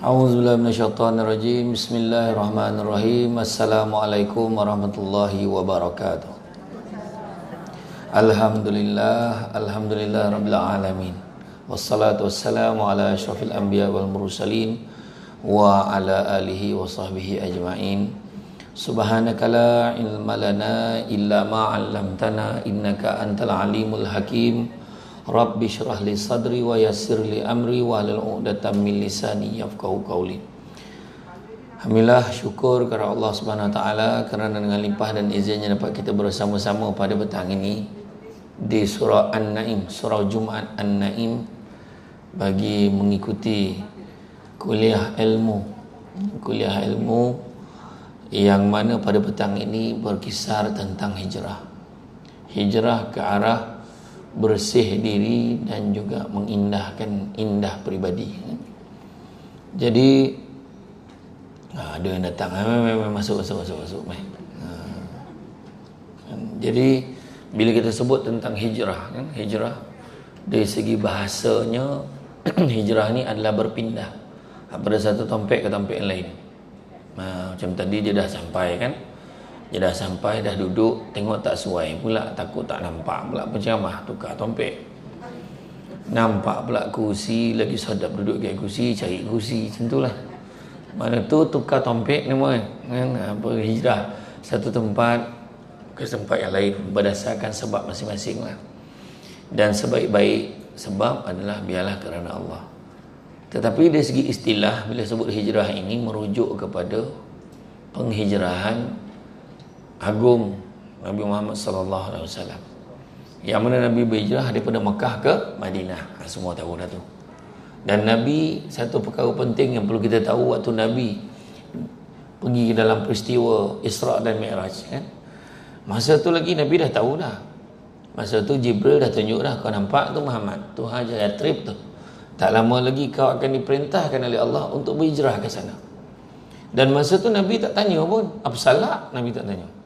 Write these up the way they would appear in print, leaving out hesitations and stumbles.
A'udzubillahi minasyaitonirrajim. Bismillahirrahmanirrahim. Assalamualaikum warahmatullahi wabarakatuh. Alhamdulillah rabbil alamin. Wassalatu wassalamu ala asyrafil anbiya wal mursalin wa ala alihi wa sahbihi ajma'in. Subhanaka la ilma lana illa ma 'allamtana innaka antal alimul hakim. Rabbi syrah li sadri wa yassir li amri wa hlul 'uqdatam min lisani yafqahu qawli. Alhamdulillah, syukur kepada Allah Subhanahu wa taala kerana dengan limpah dan izinnya dapat kita bersama-sama pada petang ini di surah An-Naim, surah Jumaat An-Naim, bagi mengikuti kuliah ilmu yang mana pada petang ini berkisar tentang hijrah ke arah bersih diri dan juga mengindahkan indah peribadi. Jadi ada yang datang, masuk. Jadi bila kita sebut tentang hijrah, hijrah dari segi bahasanya hijrah ni adalah berpindah pada satu tempat ke tempat yang lain. Macam tadi dia dah sampai kan, dia dah sampai, dah duduk, tengok tak sesuai pula, takut tak nampak pula penceramah, tukar tempat. Nampak pula kursi, lagi sedap duduk kat kursi, cari kursi, macam itulah. Mana tu tukar tempat ni kan, hijrah satu tempat ke tempat yang lain berdasarkan sebab masing-masing lah. Dan sebaik-baik sebab adalah biarlah kerana Allah. Tetapi dari segi istilah, bila sebut hijrah ini merujuk kepada penghijrahan agung Nabi Muhammad sallallahu alaihi wasallam, yang mana Nabi berhijrah daripada Mekah ke Madinah. Semua tahu dah tu. Dan Nabi, satu perkara penting yang perlu kita tahu waktu Nabi pergi ke dalam peristiwa Isra' dan Mi'raj kan, masa tu lagi Nabi dah tahu dah. Masa tu Jibril dah tunjuk dah, kau nampak tu Muhammad, tu Hajar Yatrib tu, tak lama lagi kau akan diperintahkan oleh Allah untuk berhijrah ke sana. Dan masa tu Nabi tak tanya pun apa salah, Nabi tak tanya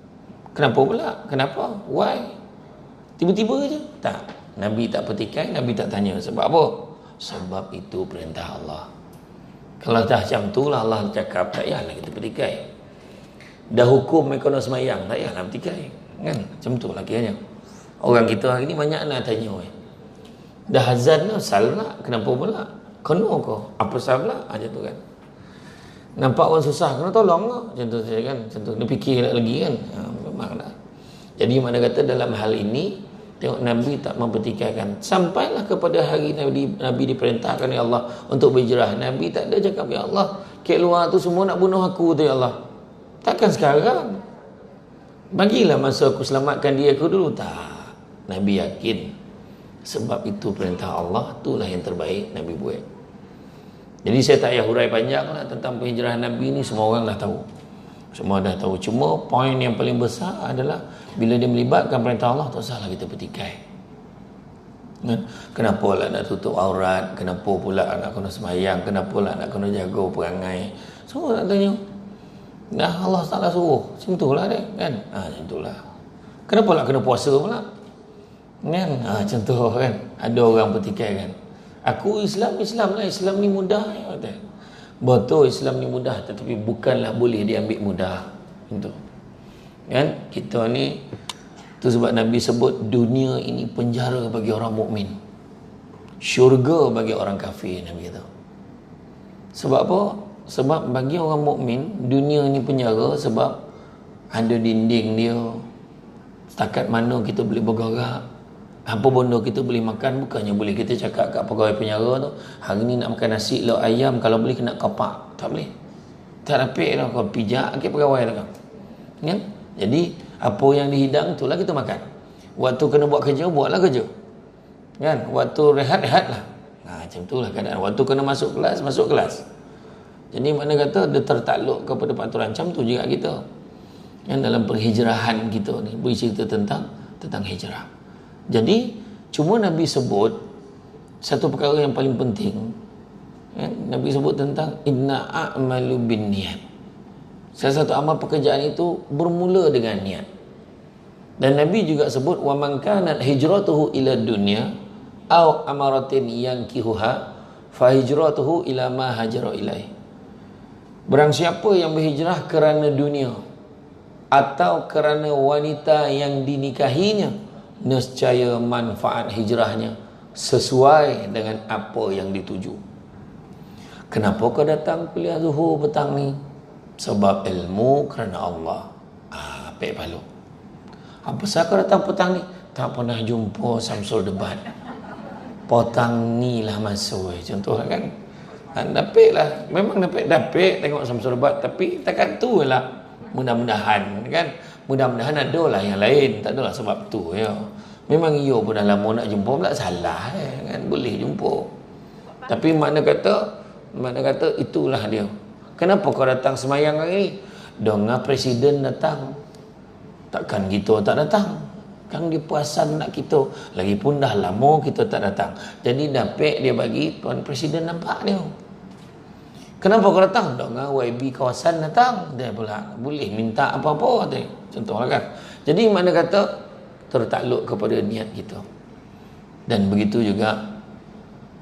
kenapa pula, kenapa, why, tiba-tiba je. Tak, Nabi tak petikai, Nabi tak tanya sebab apa. Sebab itu perintah Allah. Kalau dah macam tu lah Allah cakap, tak payahlah kita petikai. Dah hukum mereka nak semayang, tak payahlah petikai kan, macam tu lah kiranya. Orang kita hari ni banyak nak tanya, dah azan dah, salah kenapa pula, kena kau apa salah, macam tu kan. Nampak orang susah, kena tolong lah, macam tu saja kan, macam tu. Dia fikir lagi kan, memang dah. Jadi mana kata dalam hal ini, tengok Nabi tak mempertikaikan. Sampailah kepada hari Nabi diperintahkan oleh Allah untuk berhijrah. Nabi tak ada cakap, ya Allah, kat luar tu semua nak bunuh aku tu ya Allah. Takkan sekarang, bagilah masa aku selamatkan dia aku dulu. Tak, Nabi yakin sebab itu perintah Allah, itulah yang terbaik Nabi buat. Jadi saya tak payah hurai panjang lah tentang penghijrahan Nabi ni, semua orang dah tahu. Semua dah tahu. Cuma poin yang paling besar adalah bila dia melibatkan perintah Allah, tak usahlah kita petikai. Kenapa lah nak tutup aurat, kenapa pula nak kena semayang, kenapa lah nak kena jaga perangai, semua nak tanya. Nah, Allah Ta'ala suruh, macam itulah dia kan. Macam itulah. Kenapa lah kena puasa pula kan, macam tu kan. Ada orang petikai kan, aku Islam lah, Islam ni mudah. Betul, Islam ni mudah, tetapi bukanlah boleh diambil mudah. Itu kan, kita ni tu sebab Nabi sebut dunia ini penjara bagi orang mukmin, syurga bagi orang kafir, Nabi kata. Sebab apa? Sebab bagi orang mukmin dunia ni penjara sebab ada dinding dia, setakat mana kita boleh bergerak, apa benda kita boleh makan. Bukannya boleh kita cakap kat pegawai penjara tu, hari ni nak makan nasi lauk ayam, kalau boleh kena kapak. Tak boleh, tak dapat lah, kau pijak ke pegawai tu kan. Jadi apa yang dihidang itulah kita makan. Waktu kena buat kerja, buatlah kerja kan. Waktu rehat-rehatlah. Macam itulah keadaan. Waktu kena masuk kelas, masuk kelas. Jadi mana kata dia tertakluk kepada peraturan. Macam tu juga kita kan, dalam perhijrahan kita ni bercerita tentang hijrah. Jadi cuma Nabi sebut satu perkara yang paling penting kan? Nabi sebut tentang inna a'malu bin niat. Salah satu amal pekerjaan itu bermula dengan niat. Dan Nabi juga sebut wa man kanat hijratuhu ila dunya aw amaratin yankihuha fa hijratuhu ila ma hajara ilaih. Barang siapa yang berhijrah kerana dunia atau kerana wanita yang dinikahinya, nescaya manfaat hijrahnya sesuai dengan apa yang dituju. Kenapa kau datang kuliah Zuhur petang ni? Sebab ilmu kerana Allah. Pek palu. Apa pasal kau datang petang ni? Tak pernah jumpa Samsul debat. Potang ni lah masuk. Contoh kan. Dapik lah. Memang dapik tengok Samsul debat. Tapi takkan tu lah. Mudah-mudahan kan. Mudah-mudahan ada lah yang lain. Tak adalah sebab tu ya. Memang ia pun dah lama nak jumpa pula salah kan. Boleh jumpa. Tapi makna kata itulah dia. Kenapa kau datang semayang hari ni? Dengar presiden datang. Takkan kita tak datang. Kan dia puasan nak kita. Lagipun dah lama kita tak datang. Jadi dapik dia bagi tuan presiden nampak dia. Kenapa kau datang? Dengar YB kawasan datang. Dia pula boleh minta apa-apa. Contohlah kan. Jadi makna kata tertakluk kepada niat kita. Dan begitu juga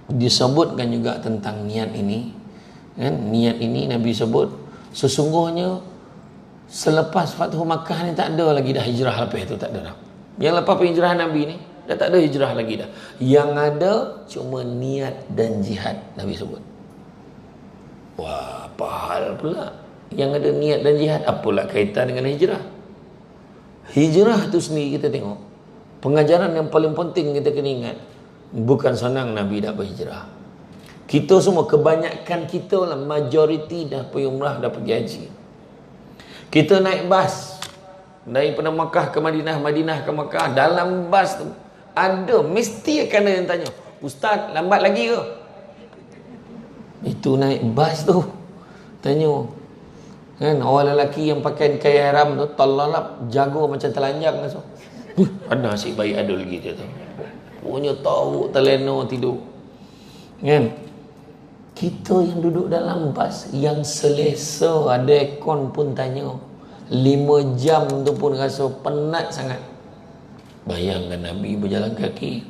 disebutkan juga tentang niat ini kan. Niat ini Nabi sebut sesungguhnya selepas Fathu Makkah ni tak ada lagi dah hijrah lepas itu, tak ada dah. Yang lepas penghijrahan Nabi ni dah tak ada hijrah lagi dah. Yang ada cuma niat dan jihad Nabi sebut. Wah, apa hal pula yang ada niat dan jihad? Apalah kaitan dengan hijrah? Hijrah tu sendiri kita tengok pengajaran yang paling penting kita kena ingat. Bukan senang Nabi dah berhijrah. Kita semua, kebanyakan kita lah, majoriti dah pergi umrah, dah pergi haji. Kita naik bas daripada Makkah ke Madinah, Madinah ke Makkah. Dalam bas tu ada, mesti akan ada yang tanya, Ustaz lambat lagi ke? Itu naik bas tu tanya kan, orang lelaki yang pakai kain haram tu talalap jago macam telanjang tu. Ada nasi bayi ada lagi dia tu. Punya tahu terlena tidur. Kan? Kita yang duduk dalam bas yang selesa, ada aircon pun tanya 5 jam tu pun rasa penat sangat. Bayangkan Nabi berjalan kaki.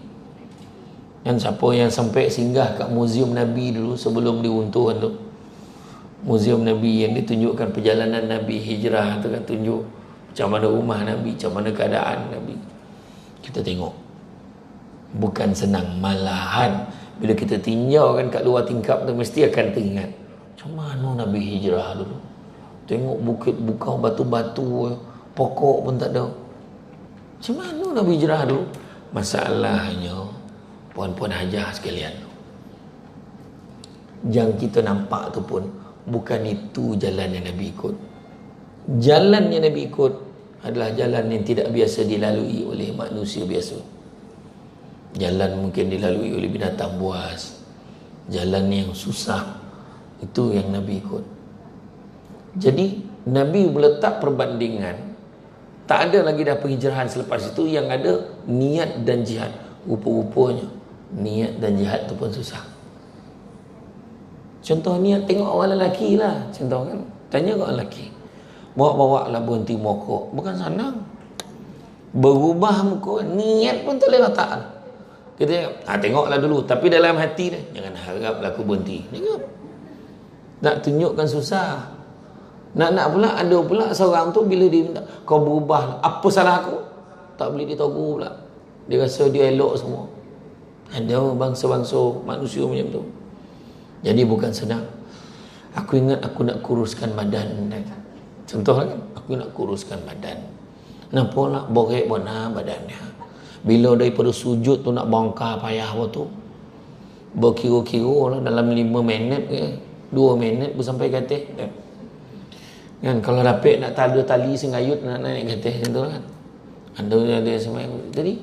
Dan siapa yang sampai singgah kat muzium Nabi dulu sebelum diruntuhkan tu, muzium Nabi yang ditunjukkan perjalanan Nabi hijrah tu kan, tunjuk macam mana rumah Nabi, macam mana keadaan Nabi. Kita tengok bukan senang, malahan bila kita tinjau kan kat luar tingkap tu mesti akan teringat macam mana Nabi hijrah dulu. Tengok bukit bukau, batu-batu, pokok pun tak ada. Macam mana Nabi hijrah dulu? Masalahnya puan-puan hajah sekalian, yang kita nampak tu pun bukan itu jalan yang Nabi ikut. Jalan yang Nabi ikut adalah jalan yang tidak biasa dilalui oleh manusia biasa. Jalan mungkin dilalui oleh binatang buas. Jalan yang susah, itu yang Nabi ikut. Jadi Nabi meletak perbandingan. Tak ada lagi dah penghijrahan selepas itu, yang ada niat dan jihad. Rupa-rupanya niat dan jihad tu pun susah. Contoh niat, tengok orang lelaki lah. Contoh kan, tanya orang lelaki, bawa-bawa lah berhenti mokok, bukan senang. Berubah muka, niat pun tak boleh letak. Kita tengoklah dulu, tapi dalam hati dia, jangan haraplah aku berhenti. Tengok. Nak tunjukkan susah. Nak pula ada pula seorang tu bila dia minta kau berubah, apa salah aku? Tak boleh ditegur pula. Dia rasa dia elok semua. Ada bangsa-bangsa manusia macam tu. Jadi bukan senang. Aku ingat aku nak kuruskan badan. Contoh kan, aku nak kuruskan badan. Kenapa nak borek benar badannya? Bila daripada sujud tu nak bongkar payah waktu, berkira-kira lah dalam 5 minit ke 2 minit pun sampai ke atas kan. Kalau dapat nak ada tali sengayut nak naik ke atas macam tu kan, ada semua. Jadi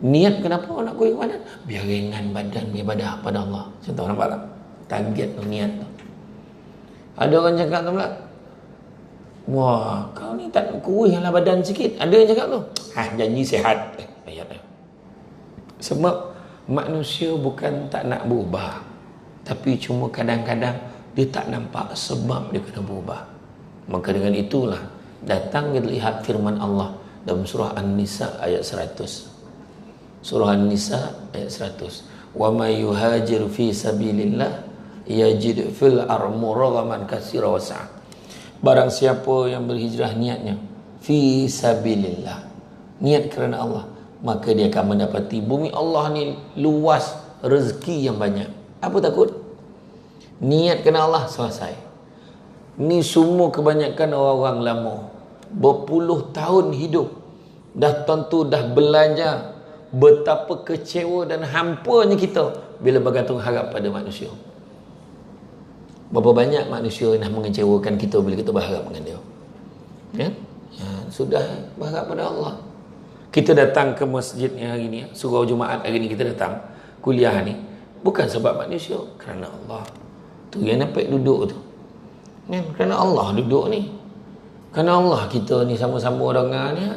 niat kenapa nak kurus badan? Biar ringan badan, ibadah pada Allah. Contoh nampak tak? Target tu, niat tu. Ada orang cakap tu pula, wah kau ni tak kuruslah badan sikit. Ada yang cakap tu, janji sihat. Ayat dia. Sebab manusia bukan tak nak berubah, tapi cuma kadang-kadang dia tak nampak sebab dia kena berubah. Maka dengan itulah datang kita lihat firman Allah dalam surah An-Nisa ayat 100. Surah An-Nisa ayat 100. Wa may yuhajir fi sabilillah yajid fil armuragaman katsira wasa'. Barang siapa yang berhijrah niatnya fi sabilillah, niat kerana Allah, maka dia akan mendapati bumi Allah ni luas, rezeki yang banyak. Apa takut? Niat kerana Allah, selesai. Ni semua kebanyakan orang-orang lama berpuluh tahun hidup, dah tentu dah belajar betapa kecewa dan hampanya kita bila bergantung harap pada manusia. Berapa banyak manusia yang dah mengecewakan kita bila kita berharap dengan dia, ya? Sudah berharap pada Allah. Kita datang ke masjid ni hari ni, surau Jumaat hari ni kita datang kuliah ni, bukan sebab manusia, kerana Allah. Tu yang nampak duduk tu, kan? Kerana Allah duduk ni, kerana Allah kita ni sama-sama dengannya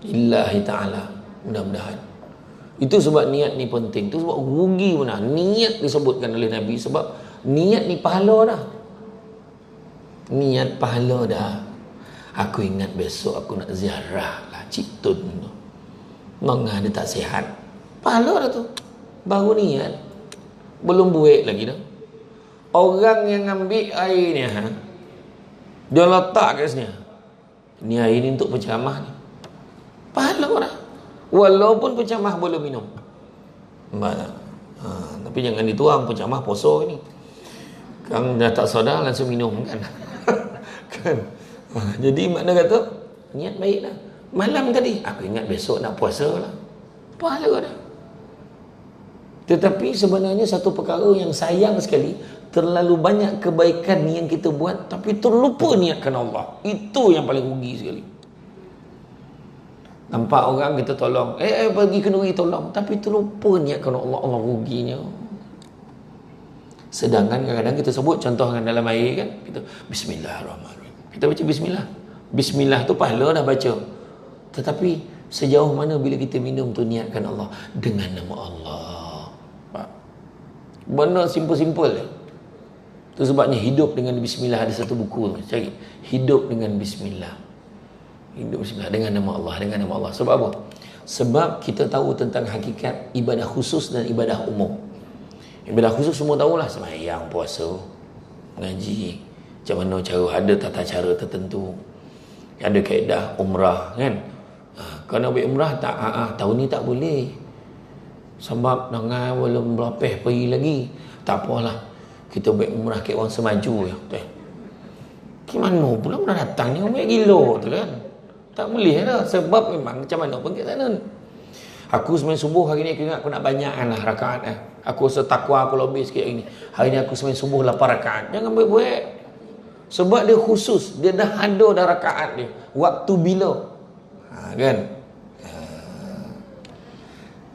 lillahi ta'ala. Mudah-mudahan itu sebab niat ni penting. Tu sebab rugi mana niat disebutkan oleh Nabi, sebab niat ni pahala dah. Niat pahala dah. Aku ingat besok aku nak ziarah lah Cik Tun tu, Nongah dia tak sihat, pahala dah tu. Baru niat, belum buat lagi dah. Orang yang ambil air ni, dia letak kat sini, ni air ni untuk penceramah ni, pahala dah. Walaupun penceramah boleh minum, tapi jangan dituang. Penceramah poso ni kan, dah tak sedar langsung minum kan. Kan? Jadi makna kata niat baik dah. Malam tadi aku ingat besok nak puasa lah, pahala dah. Tetapi sebenarnya satu perkara yang sayang sekali, terlalu banyak kebaikan yang kita buat tapi terlupa niatkan Allah. Itu yang paling rugi sekali. Nampak orang kita tolong, bagi kenduri tolong, tapi terlupa niatkan Allah. Allah ruginya. Sedangkan kadang-kadang kita sebut contoh dalam air kan, kita bismillahirrahmanirrahim, kita baca bismillah. Bismillah tu pahala dah baca. Tetapi sejauh mana bila kita minum tu niatkan Allah dengan nama Allah. Benda simple-simple je. Tu sebabnya hidup dengan bismillah, ada satu buku cari hidup dengan bismillah. Hidup bismillah dengan nama Allah, dengan nama Allah. Sebab apa? Sebab kita tahu tentang hakikat ibadah khusus dan ibadah umum. Ibadah khusus semua tahulah, sembahyang, puasa, ngaji, macam mana cara, ada tata cara tertentu, ada kaedah umrah kan. Kau nak buat umrah tak? Tahun ni tak boleh sebab dengan belum berapa pergi lagi. Tak apalah, kita buat umrah ke orang semaju je. Gimana pula dah datang ni ambil gila tu kan. Tak boleh dah, sebab memang macam mana pun kat sana. Aku sembang subuh hari ni, aku ingat aku nak banyakkan lah rakaat. Aku rasa takwa aku lebih sikit hari ni. Hari ni aku sembang subuh 8 rakaat. Jangan buat-buat. Sebab dia khusus, dia dah ada dah rakaat dia. Waktu bila? Kan?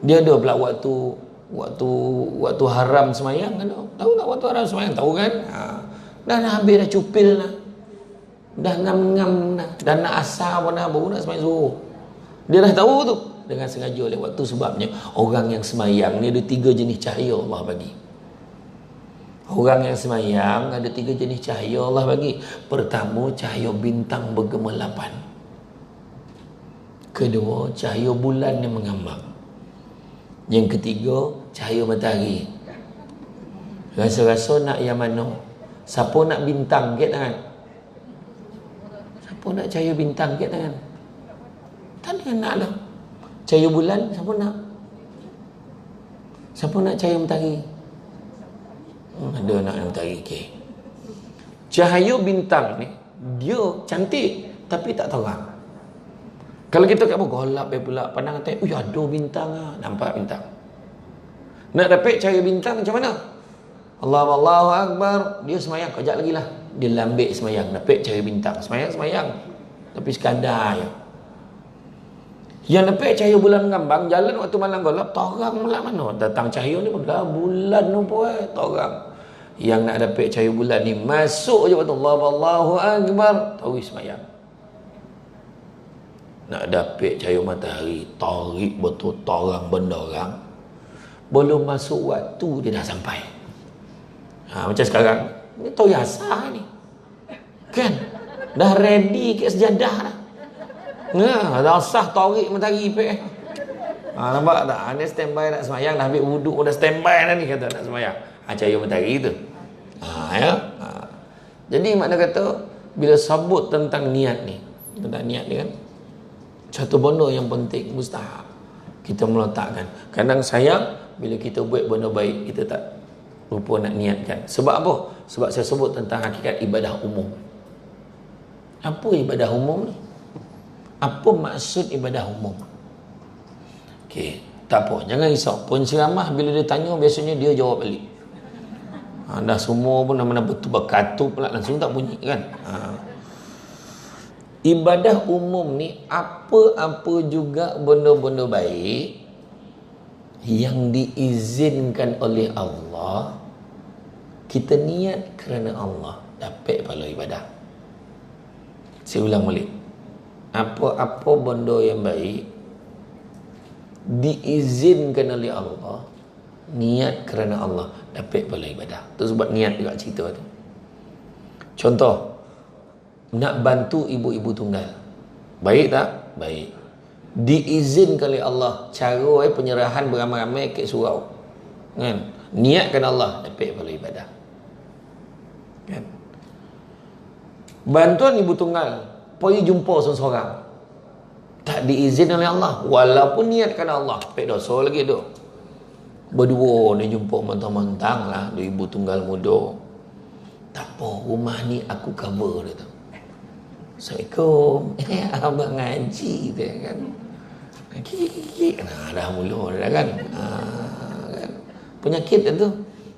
Dia ada pula waktu haram semayang kan? Tahu tak waktu haram semayang? Tahu kan? Dah habis dah, cupil dah. Dah ngam-ngam dah. Dah nak asar pun dah, baru nak semayang zuhur. Dia dah tahu tu. Dengan sengaja oleh waktu, sebabnya orang yang semayang ni ada 3 jenis cahaya Allah bagi. Orang yang semayang ada 3 jenis cahaya Allah bagi. Pertama, cahaya bintang bergemelapan. Kedua, cahaya bulan yang mengambang. Yang ketiga, cahaya matahari. Rasa-rasa nak yang mana? Siapa nak bintang? Get tangan. Siapa nak cahaya bintang? Get tangan. Tak ada nak lah. Cahaya bulan, siapa nak? Siapa nak cahaya matahari? Ada nak yang matahari. Okay. Cahaya bintang ni, dia cantik tapi tak terang. Kalau kita kat golap pula, pandang atas, ada bintang lah. Nampak bintang. Nak dapat cahaya bintang macam mana? Allahu Akbar, dia semayang, kejap lagi lah dia lambik semayang, dapat cahaya bintang. Semayang tapi sekadar je. Yang dapat cahaya bulan ngambang, jalan waktu malam gelap, terang pula mana datang cahaya ni pun dah bulan tu pun terang. Yang nak dapat cahaya bulan ni, masuk je waktu Allahu Akbar, tahu semayang. Nak dapat cahaya matahari, tarik betul terang benderang, belum masuk waktu dia dah sampai. Macam sekarang ni toyasa ni kan, dah ready ke sejadah dah. Dah sah tarik matahari pek. Nampak tak? Ni standby nak semayang, dah ambil wuduk, dah standby dah ni kata nak semayang. Cahaya matahari tu. Ya. Jadi makna kata bila sebut tentang niat ni kan satu benda yang penting, mustahab kita meletakkan. Kadang sayang bila kita buat benda baik kita tak lupa nak niatkan. Sebab apa? Sebab saya sebut tentang hakikat ibadah umum. Apa ibadah umum ni? Apa maksud ibadah umum? Okey, tak apa, jangan risau. Penceramah bila dia tanya biasanya dia jawab balik. Dah semua pun mana betul berkatup pula langsung tak bunyi kan. Ibadah umum ni apa-apa juga benda-benda baik yang diizinkan oleh Allah, kita niat kerana Allah, dapat pahala ibadah. Saya ulang balik. Apa-apa benda yang baik diizinkan oleh Allah, niat kerana Allah, dapat pahala ibadah. Tu sebab niat juga cerita tu. Contoh, nak bantu ibu-ibu tunggal, baik tak? Baik. Diizinkan oleh Allah cara penyerahan beramai-ramai ke surau, kan? Niatkan Allah, dapat pahala ibadah, kan? Bantuan ibu tunggal, pergi jumpa seorang-seorang, tak diizin oleh Allah, walaupun niatkan Allah, dapat dosa lagi tu. Berdua ni jumpa mentang-mentang lah dua ibu tunggal muda. Tak apa, rumah ni aku cover dia tu. Assalamualaikum. Abang ngaji dia kan. Kik. Dah mula dah kan. Kan. Penyakit tu.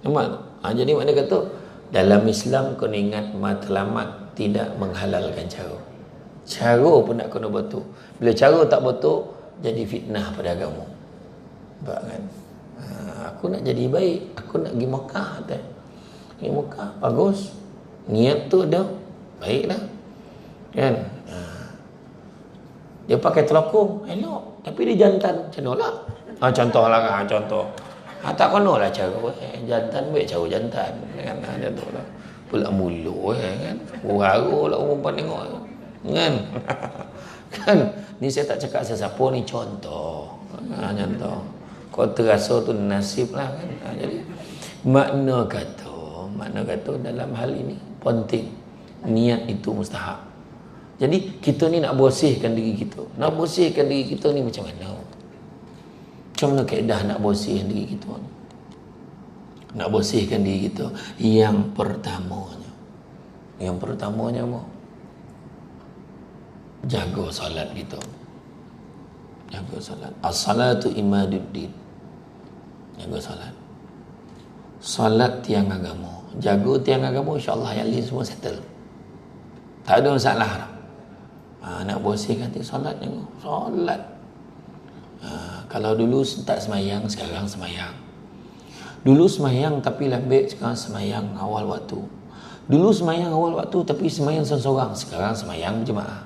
Memang. Jadi makna kata dalam Islam kena ingat matlamat tidak menghalalkan cara. Cara pun nak kena betul. Bila cara tak betul, jadi fitnah pada agama. Nampak kan? Aku nak jadi baik, aku nak pergi Mekah tak? Pergi Mekah, bagus. Niat tu ada, baik dah. Kan? Dia pakai telekung, elok. Tapi dia jantan, macam mana lah? Contoh lah kan, contoh. Tak kena lah cara. Jantan baik cara jantan. Kan? Dia tu lah. Pula mulu kan? Uraru lah umpan tengok. Kan? Kan? Ni saya tak cakap sesiapa ni, contoh. Contoh. Kau terasa tu nasib lah kan. Jadi makna kata dalam hal ini penting, niat itu mustahab. Jadi kita ni nak bersihkan diri kita. Nak bersihkan diri kita ni macam mana? Macam mana kaedah nak bersihkan diri kita ni? Nak bersihkan diri kita, yang pertamanya apa? Jaga solat kita. Jaga solat. As-salatu imaduddin. Jaga solat. Solat tiang agama. Jaga tiang agama, insya-Allah yang lain semua settle. Tak ada masalah dah. Nak bersihkan hati, solat jaga. Solat. Kalau dulu tak semayang, sekarang semayang. Dulu semayang tapi lambat, sekarang semayang awal waktu. Dulu semayang awal waktu tapi semayang seorang-seorang, sekarang semayang berjemaah.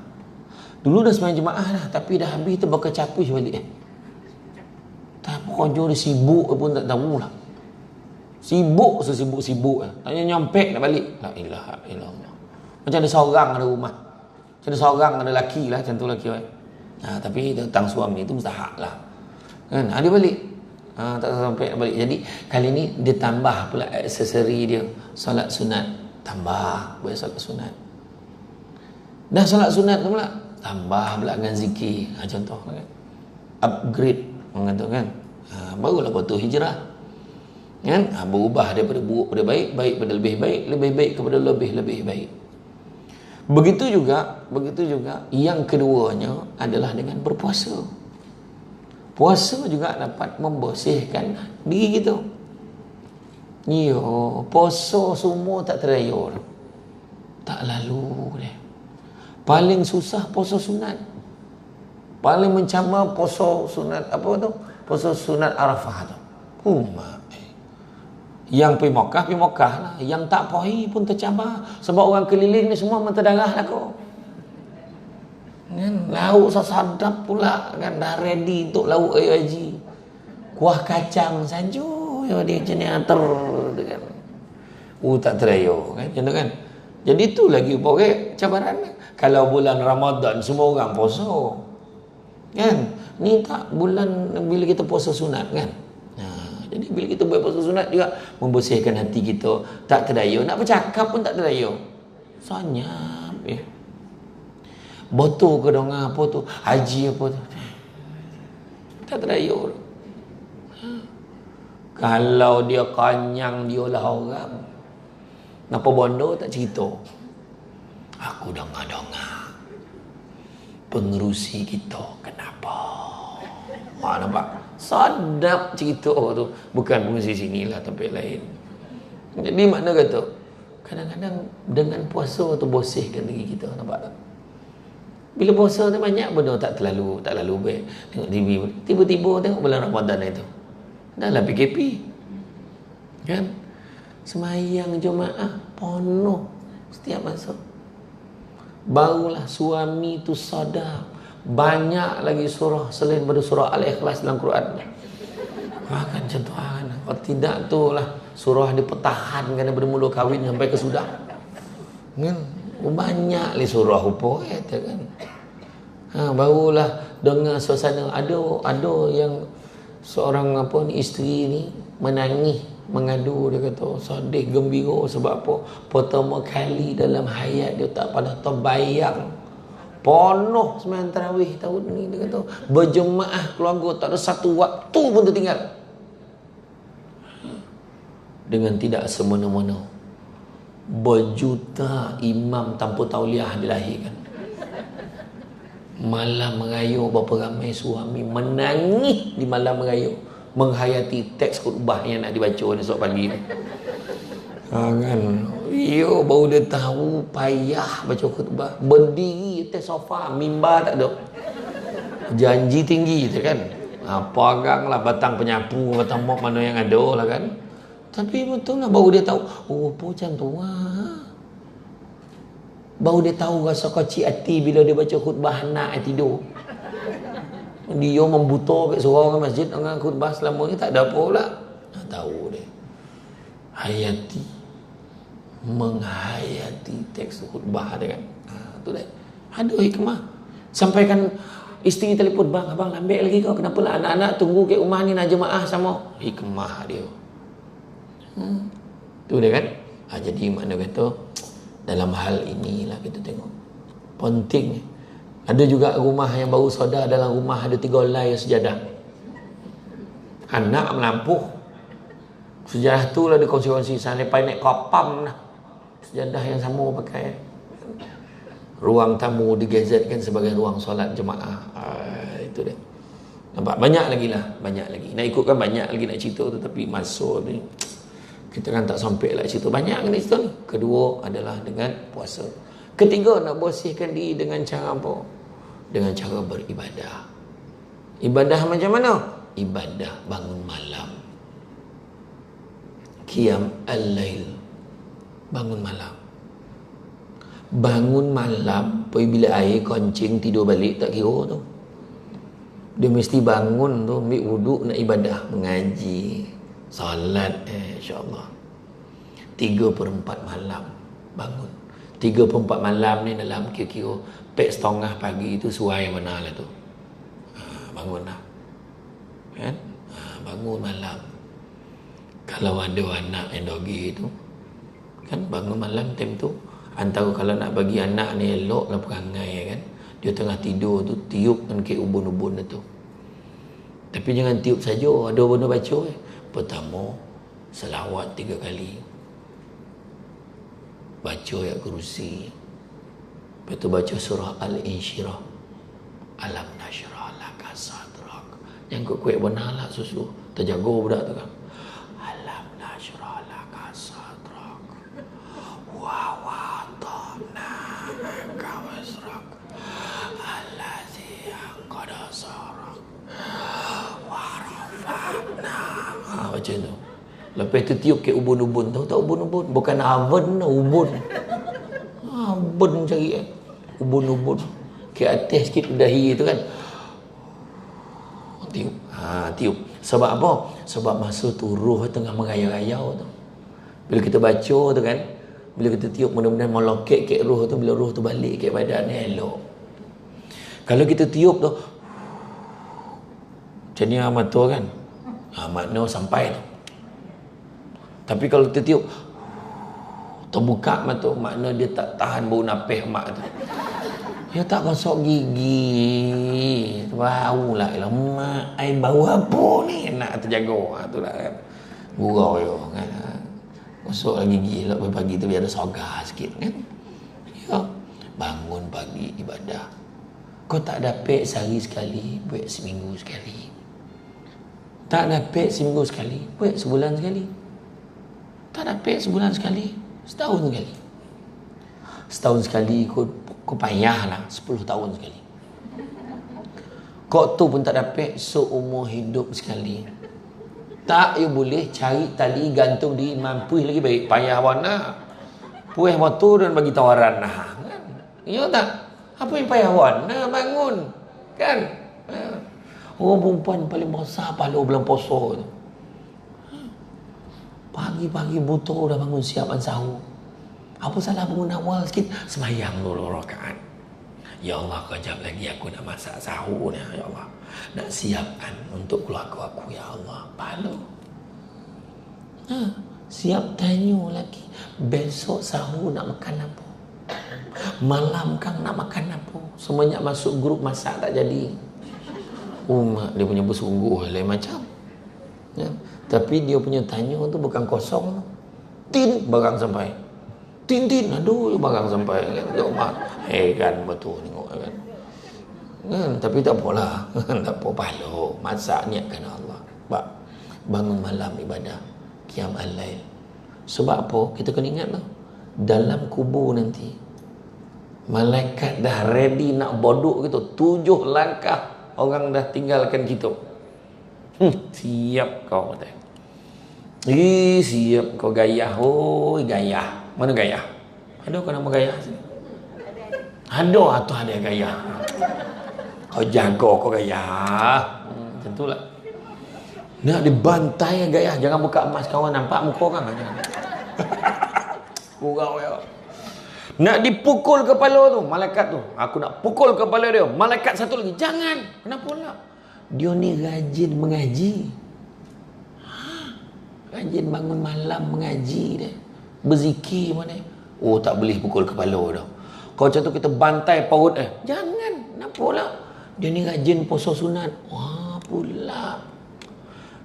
Dulu dah semayang jemaah dah, tapi dah habis tu bakal capis balik. Tak apa, dia sibuk pun tak tahu lah. Sibuk sesibuk-sibuk. Tanya nyampek nak balik. La ilaha illallah. Macam ada seorang ada rumah. Macam ada seorang ada lelaki lah, macam tu lelaki. Tapi tentang suami tu mustahak lah. Kan? Dia balik. Tak sampai nak balik. Jadi kali ni dia tambah pula aksesori dia. Solat sunat. Tambah buat solat sunat. Dah solat sunat tu pula, tambah pula dengan zikir. Contoh kan. Upgrade orang kata kan. Barulah betul hijrah. Kan? Berubah daripada buruk pada baik, baik pada lebih baik kepada lebih baik. Begitu juga yang keduanya adalah dengan berpuasa. Puasa juga dapat membersihkan diri kita. Puasa semua tak teraya. Tak lalu dia. Paling susah puasa sunat. Paling mencama puasa sunat apa tu? Puasa sunat Arafah tu. Yang pergi Mekah lah. Yang tak pergi pun tercabar. Sebab orang keliling ni semua menterdarah lah kau. Kan? Lauk sedap pula kan. Dah ready untuk lauk air haji. Kuah kacang saja. Dia macam ni kan. Tak terayo kan. Macam tu kan. Jadi tu lagi pokok cabaran. Kalau bulan Ramadan semua orang puasa. Kan? Ni tak bulan bila kita puasa sunat kan. Jadi bila kita buat puasa sunat juga membersihkan hati kita, tak terdaya, nak bercakap pun tak terdaya. Senyap ya. Botol ke dong apa tu, haji apa tu, tak terdaya. Kalau dia kanyang dia lah orang. Napa bondo tak cerita. Aku dengar-dengar pengerusi kita kenapa. Nampak? Sadap cerita tu. Bukan pengerusi sinilah, tempat lain. Jadi makna kata, kadang-kadang dengan puasa tu bersihkan diri kita. Nampak tak? Bila puasa tu banyak benda tak terlalu baik. Tengok TV. Tiba-tiba tengok bulan Ramadan itu. Dah lah PKP. Kan? Semayang jemaah penuh setiap masa. Barulah suami tu sadar banyak lagi surah selain pada surah Al-Ikhlas dalam Quran. Kan contohan. Kalau tidak tu lah surah dipertahankan daripada mula kahwin sampai ke sudah. Kan? Banyak lagi surah apa kata kan. Barulah dengan suasana ada yang seorang isteri ni menangis mengadu, dia kata sedih gembira sebab apa, pertama kali dalam hayat dia tak pernah terbayang penuh sembahyang tarawih tahun ni. Dia kata berjemaah keluarga tak ada satu waktu pun tertinggal. Dengan tidak semena-mena berjuta imam tanpa tauliah dilahirkan. Malam raya berapa ramai suami menangis di malam raya menghayati teks khutbah yang nak dibaca esok pagi ni. Kan? Yo baru dia tahu payah baca khutbah. Berdiri atas sofa, mimbar tak ada. Janji tinggi tu kan. Peganglah batang penyapu, batang mop mana yang ada lah kan. Tapi betul lah baru dia tahu, apa macam tu lah. Baru dia tahu rasa kecil hati bila dia baca khutbah anak yang tidur. Dia membuta kat surau orang masjid dengan khutbah selama ni tak ada apa pula. Tahu dia. Hayati. Menghayati teks khutbah dia kan. Tu dah. Ada hikmah. Sampaikan isteri telefon, bang, abang lambat lagi kau. Kenapa lah anak-anak tunggu kat rumah ni nak jemaah sama. Hikmah dia. Tu dia kan. Jadi makna kata dalam hal inilah kita tengok penting. Ada juga rumah yang baru soda, dalam rumah ada 3 helai sejadah. Anak melampuh. Sejadah tu lah ada kongsi-kongsi. Sampai naik kapam lah. Sejadah yang sama pakai. Ruang tamu digazetkan sebagai ruang solat jemaah. Itu dia. Nampak? Banyak lagi lah. Banyak lagi. Nak ikutkan banyak lagi nak cerita tu. Tapi masa ni kita kan tak sampai lah cerita. Banyak kan cerita ni. Kedua adalah dengan puasa. Ketiga, nak bersihkan diri dengan cara apa? Dengan cara beribadah. Ibadah macam mana? Ibadah bangun malam. Qiyam al-lail. Bangun malam. Bangun malam, pergi bilik air, kencing, tidur balik, tak kira tu. Dia mesti bangun tu, ambil wuduk, nak ibadah, mengaji, salat, insyaAllah. 3/4 malam bangun. 3/4 malam ni dalam kira-kira 4:30 pagi tu suai mana lah tu. Bangun lah. Kan? Bangun malam. Kalau ada anak yang dogi tu, kan bangun malam time tu, antara kalau nak bagi anak ni elok lah perangai kan. Dia tengah tidur tu, tiup kan ke ubun-ubun tu. Tapi jangan tiup saja, ada benda baca. Pertama, selawat 3 kali. Baca ayat kursi. Lepas tu baca surah Al-Insyirah. Alam nasyrah laka sadrak. Yang kuat benar lah susu. Terjaga budak tu kan. Alam nasyrah laka sadrak. Wa wadana kawasrak. Allazi angkada sarak. Wa rafa'na. Baca tu. Lepas tu tiup ke ubun-ubun. Tahu tak ubun-ubun? Bukan oven, ubun. Ubun cari ubun-ubun. Ke atas sikit dahi tu kan. Tiup. Tiup. Sebab apa? Sebab masa tu roh tengah merayau-rayau tu. Bila kita baca tu kan, bila kita tiup mudah-mudahan meloket ke roh tu, bila roh tu balik ke badan ni elok. Kalau kita tiup tu macam ni mata kan. Makna sampai tu. Tapi kalau tertiup terbuka mata, makna dia tak tahan bau napih mak tu. Dia tak gosok gigi. Bau lah. Mak, ai bau apa ni? Nak terjaga. Tu lah kan. Gurau yo kan. Gosok lagi gigi lah pagi tu biar ada sogar sikit kan. Ya. Bangun pagi ibadah. Kau tak dapat sehari sekali, buat seminggu sekali. Tak dapat seminggu sekali, buat sebulan sekali. Tak dapat sebulan sekali, setahun sekali. Setahun sekali kau payahlah 10 tahun sekali. Kau tu pun tak dapat seumur hidup sekali. Tak, you boleh cari tali gantung di mampu lagi baik. Payah warna. Puih motor dan bagi tawaran nah. Kan? Ya tak? Apa yang payah warna bangun? Kan? Orang perempuan paling besar pahala bulan puasa tu. Pagi-pagi buta dah bangun siapkan sahur. Apa salah bangun awal sikit? Semayang dulu rakaat. Ya Allah, kejap lagi aku nak masak sahur ni. Ya Allah, nak siapkan untuk keluarga aku. Ya Allah, pahala. Siap tanya lagi. Besok sahur nak makan apa? Malam kang nak makan apa? Semenjak masuk grup masak tak jadi. Mak dia punya bersungguh lain macam. Ya. Tapi dia punya tanya tu bukan kosong. Tin barang sampai. Tin aduh barang sampai kan. Mak kan betul tengok kan. Tapi tak apalah. Tak apa pahala. Masak niatkan Allah. Bangun malam ibadah. Qiyam al-lail. Sebab apa? Kita kena ingat lah. Dalam kubur nanti malaikat dah ready nak boduk gitu. 7 langkah orang dah tinggalkan kita. Siap kau kata. Siap kau gayah. Gayah. Mana gayah? Ada kau nama gayah sini? Ada atau ada gayah? Kau jaga kau gayah. Tentulah. Nak dibantai gayah. Jangan buka emas kawan nampak muka orang. Jangan. Kurau ya. Nak dipukul kepala tu malaikat tu. Aku nak pukul kepala dia. Malaikat satu lagi. Jangan. Kenapa pula? Dia ni rajin mengaji. Rajin bangun malam mengaji dia. Berzikir mana. Oh, tak boleh pukul kepala dah. Kalau macam tu kita bantai paut jangan. Kenapa pula? Dia ni rajin puasa sunat. Wah pula.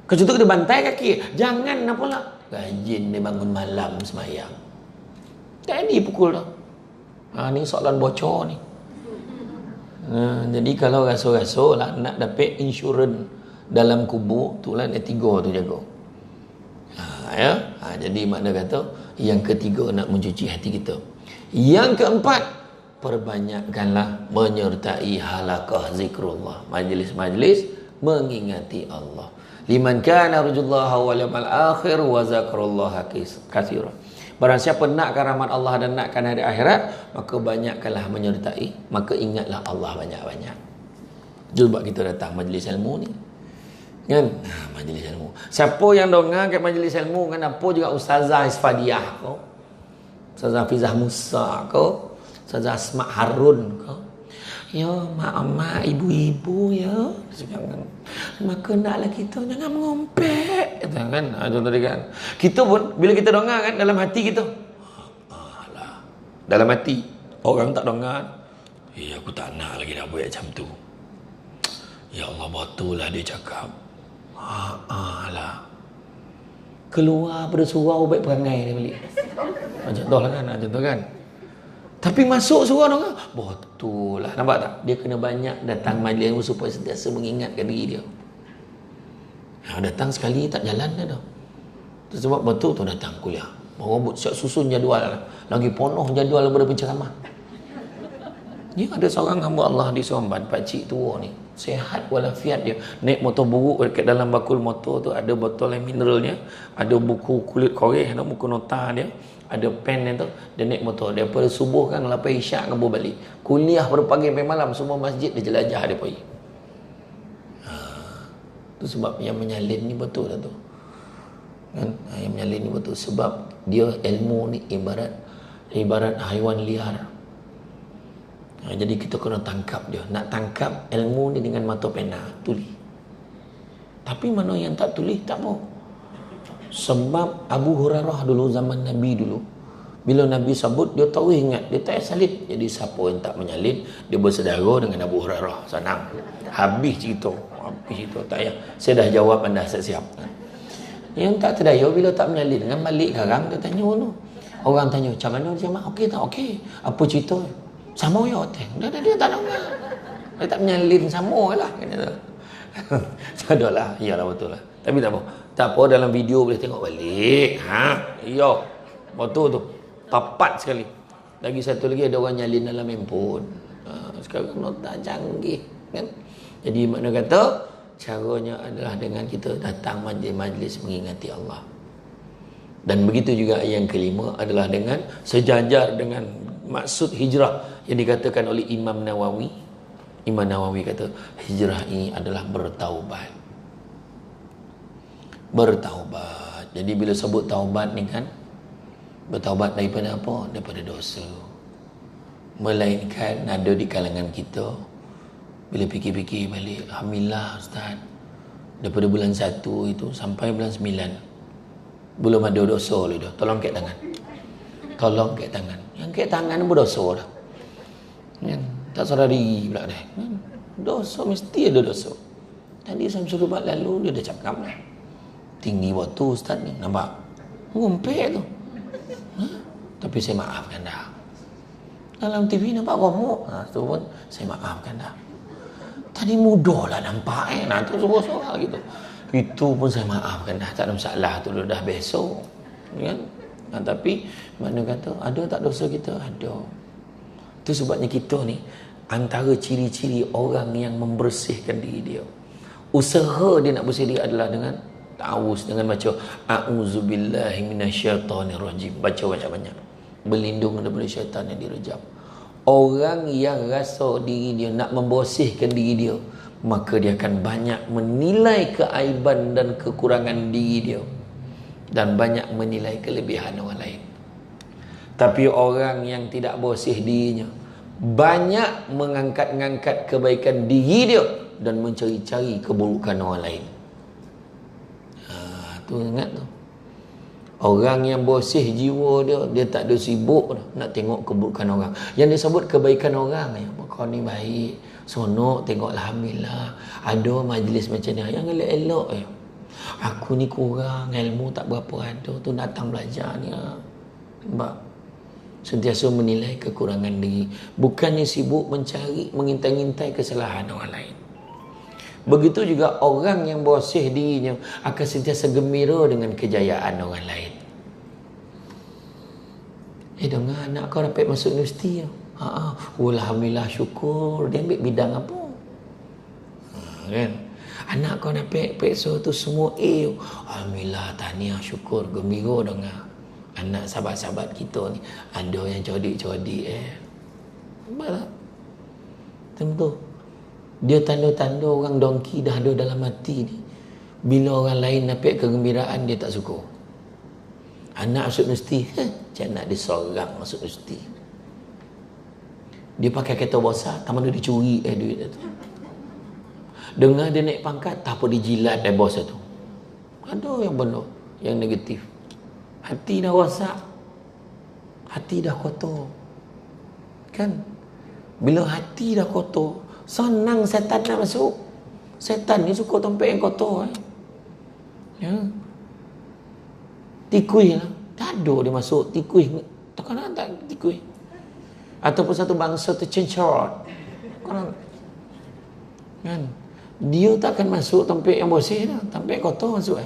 Kalau macam tu kita bantai kaki. Jangan. Kenapa pula? Rajin dia bangun malam semayang. Tak ada pukul dah. Ni soalan bocor ni. Jadi kalau rasa-rasa lah nak dapat insurans dalam kubur, tu lah ada 3 tu jaga. Jadi makna kata yang ketiga nak mencuci hati kita. Yang keempat, perbanyakkanlah menyertai halaqah zikrullah, majlis-majlis mengingati Allah. Liman kana yarjullaha wal yawmal akhir wa zakarallaha katsiran. Barang siapa nakkan rahmat Allah dan nakkan hari akhirat, maka banyakkanlah menyertai, maka ingatlah Allah banyak-banyak. Sebab kita datang majlis ilmu ni. Kan? Majlis ilmu. Siapa yang dengar kat majlis ilmu kan apa juga Ustazah Isfadiah ko, Ustazah Fizah Musa ko, Ustazah Asma Harun ko. Ya, mak-mak, ibu-ibu ya. Jangan. Maka naklah kita jangan mengompek. Kan? Contoh dia kan. Kita pun bila kita dengar kan dalam hati kita. Alah. Dalam hati orang tak dengar. Aku tak nak lagi nak buat macam tu. Ya Allah, betul lah dia cakap. Alah. Keluar pada surau baik perangai dia balik. Contoh lah kan, contoh kan. Tapi masuk surau dong. Betul lah. Nampak tak? Dia kena banyak datang majlis ilmu supaya sentiasa mengingatkan diri dia. Datang sekali tak jalan dah. Sebab betul tu datang kuliah. Orang siap susun jadual lah. Lagi penuh jadual daripada penceramah. Dia ada seorang hamba Allah di Seremban, pakcik tua ni. Sehat walafiat dia. Naik motor buruk dekat dalam bakul motor tu ada botol yang mineralnya, ada buku kulit koreh, ada buku nota dia, ada pen dia tu. Dia naik motor daripada subuh kan lepas isyak kabur balik. Kuliah pada pagi sampai malam semua masjid dia jelajah dia pergi. Tu sebab yang menyalin ni betul lah tu. Kan? Yang menyalin ni betul sebab dia ilmu ni ibarat haiwan liar. Jadi kita kena tangkap dia. Nak tangkap ilmu ni dengan mata pena, tuli. Tapi mana yang tak tulis, tak apa. Sebab Abu Hurairah dulu, zaman Nabi dulu, bila Nabi sebut, dia tahu ingat, dia tak salin. Jadi siapa yang tak menyalin, dia bersaudara dengan Abu Hurairah. Senang. Habis cerita. Tak payah. Saya dah jawab, anda siap. Yang tak terdaya, bila tak menyalin dengan balik garang, dia tanya tu. Orang tanya, macam mana dia jemaah? Okey tak? Okey. Apa cerita? Sama ya, Oteng. Dia tak nak. Dia tak menyalin sama lah. Sadalah. Iyalah, betul lah. Tapi tak apa. Tak apa, dalam video boleh tengok balik. Ya. Betul tu. Tepat sekali. Lagi satu lagi, ada orang nyalin dalam handphone. Sekarang nota canggih. Kan? Jadi makna kata, caranya adalah dengan kita datang majlis-majlis mengingati Allah. Dan begitu juga yang kelima adalah dengan sejajar dengan maksud hijrah yang dikatakan oleh Imam Nawawi. Imam Nawawi kata hijrah ini adalah bertaubat. Bertaubat. Jadi bila sebut taubat ni kan, bertaubat daripada apa? Daripada dosa. Melainkan ada di kalangan kita, bila fikir-fikir balik, alhamdulillah Ustaz, daripada bulan 1 itu sampai bulan 9 belum ada dosa lagi dah. Tolong kek tangan. Tolong kek tangan. Yang kek tangan berdosa dah. Kan? Tak sadari pula dah. Kan? Dosa mesti ada dosa. Tadi Samsul Ubat lalu dia dah cakap lah. Tinggi waktu Ustaz ni. Nampak? Ngumpet tu. Tapi saya maafkan dah. Dalam TV nampak gemuk. Tu pun saya maafkan dah. Tadi mudah lah nampak tu semua soal gitu. Itu pun saya maafkan dah, tak ada masalah tu dah besok kan. Tapi mana kata ada tak dosa kita? Ada. Itu sebabnya kita ni antara ciri-ciri orang yang membersihkan diri dia, usaha dia nak bersih diri adalah dengan ta'awuz, dengan baca a'udzubillahi minasyaitonirrajim, baca banyak-banyak, berlindung daripada syaitan yang direjam. Orang yang rasa diri dia nak membersihkan diri dia, maka dia akan banyak menilai keaiban dan kekurangan diri dia dan banyak menilai kelebihan orang lain. Tapi orang yang tidak bersih dirinya banyak mengangkat-ngangkat kebaikan diri dia dan mencari-cari keburukan orang lain. Tu ingat tu. Orang yang bersih jiwa dia, dia tak ada sibuk dah nak tengok keburukan orang. Yang disebut kebaikan orang ya, kau ni baik, sonok, tengok alhamdulillah. Ada majlis macam ni yang elok-elok ya. Aku ni kurang ilmu, tak berapa ada, tu datang belajar ni. Nampak? Sentiasa menilai kekurangan diri, bukannya sibuk mencari, mengintai-intai kesalahan orang lain. Begitu juga orang yang bersih dirinya akan sentiasa gembira dengan kejayaan orang lain. Dengar anak kau dapat masuk universiti. Alhamdulillah, syukur. Dia ambil bidang apa? Kan? Anak kau dapat peksa tu semua A. Alhamdulillah, tahniah, syukur, gembira dengar. Anak sahabat-sahabat kita ni ada yang codik-codik Nampak tak? Tentu dia tanda-tanda orang dongki dah ada dalam hati ni. Bila orang lain dapat kegembiraan, dia tak suka. Anak masuk universiti, macam nak dia seorang masuk universiti. Dia pakai kereta besar, tak mana dia curi duit tu. Dengar dia naik pangkat, tak apa dijilat bos tu. Ada yang benar, yang negatif. Hati dah rosak, hati dah kotor. Kan? Bila hati dah kotor, senang setan nak masuk. Setan ni suka tempat yang kotor. Ya. Tikui lah. Tak ada dia masuk tikui. Takkan tak tikui. Ataupun satu bangsa tercencorot. Kan? Dia takkan masuk tempat yang bersih dah. Tempat yang kotor masuk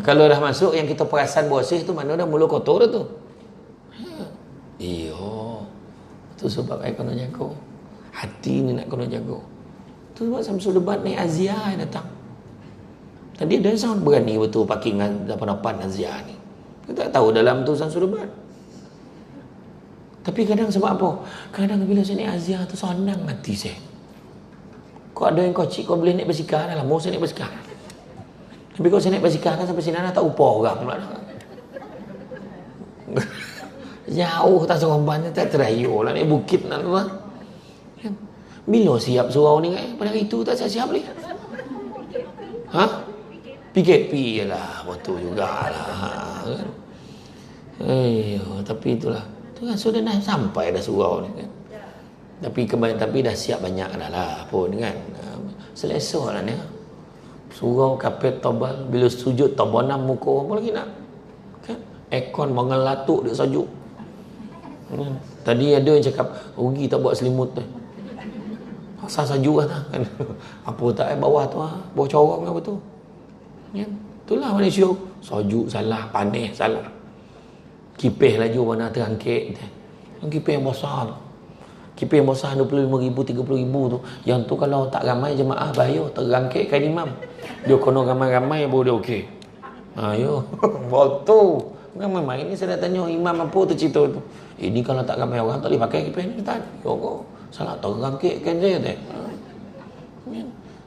kalau dah masuk yang kita perasan bersih tu, mana dah mula kotor dah tu. Iyo. Itu sebab saya kena jaga. Hati ni nak kena jaga. Tu sebab Samsul Debat naik Azia yang datang. Tadi dia sangat berani betul parking 88 Azia ni. Kita tak tahu dalam tu Samsul Debat. Tapi kadang sebab apa? Kadang bila saya naik Azia tu senang hati saya. Kau ada yang kocik, kau boleh naik basikal dah lah. Mau saya naik basikal. Tapi kalau saya naik basikal kan sampai sini tak upah orang pula. Jauh tak seremban, tak terayu lah naik bukit nak tu lah. Bila siap surau ni kan? Pada hari tu tak siap-siap lagi. Ha? PKP lah, betul jugalah. Kan? Tapi itulah. Tu kan sudah dah sampai dah surau ni kan. Tapi dah siap banyak dah lah pun kan. Selesa lah ni. Surau kapet tebal, bila sujud tabanam muka apa lagi nak? Kan? Aircon mengelatuk dia sejuk. Tadi ada yang cakap rugi tak buat selimut tu. Asal sejuk lah kan. Apa tak bawah tu bawah corong apa tu. Kan? Itulah Malaysia. Sejuk salah, panas salah. Kipis laju mana terangkit. Yang kipis yang besar tu. Kipis yang besar 25,000, 30,000 tu. Yang tu kalau tak ramai jemaah bahaya. Terangkitkan imam. Dia kena ramai-ramai baru dia okey. Ayo. Betul. Ramai main ni saya dah tanya imam apa tu cerita tu. Ini kalau tak ramai orang tak boleh pakai kipis ni. Tak. Yo, salah terangkitkan saya tu.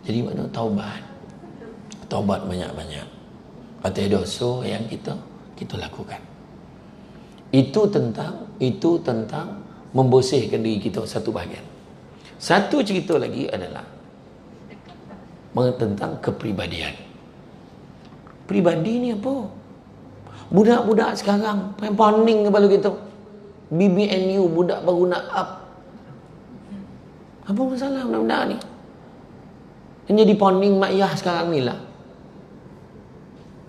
Jadi mana taubat. Taubat banyak-banyak. Atas dosa yang kita lakukan. Itu tentang membersihkan diri kita satu bahagian. Satu cerita lagi adalah tentang kepribadian. Pribadi ni apa? Budak-budak sekarang paning kepala kita. BBNU budak baru nak up. Apa masalah budak-budak ni? Yang jadi paning mak ayah sekarang ni lah.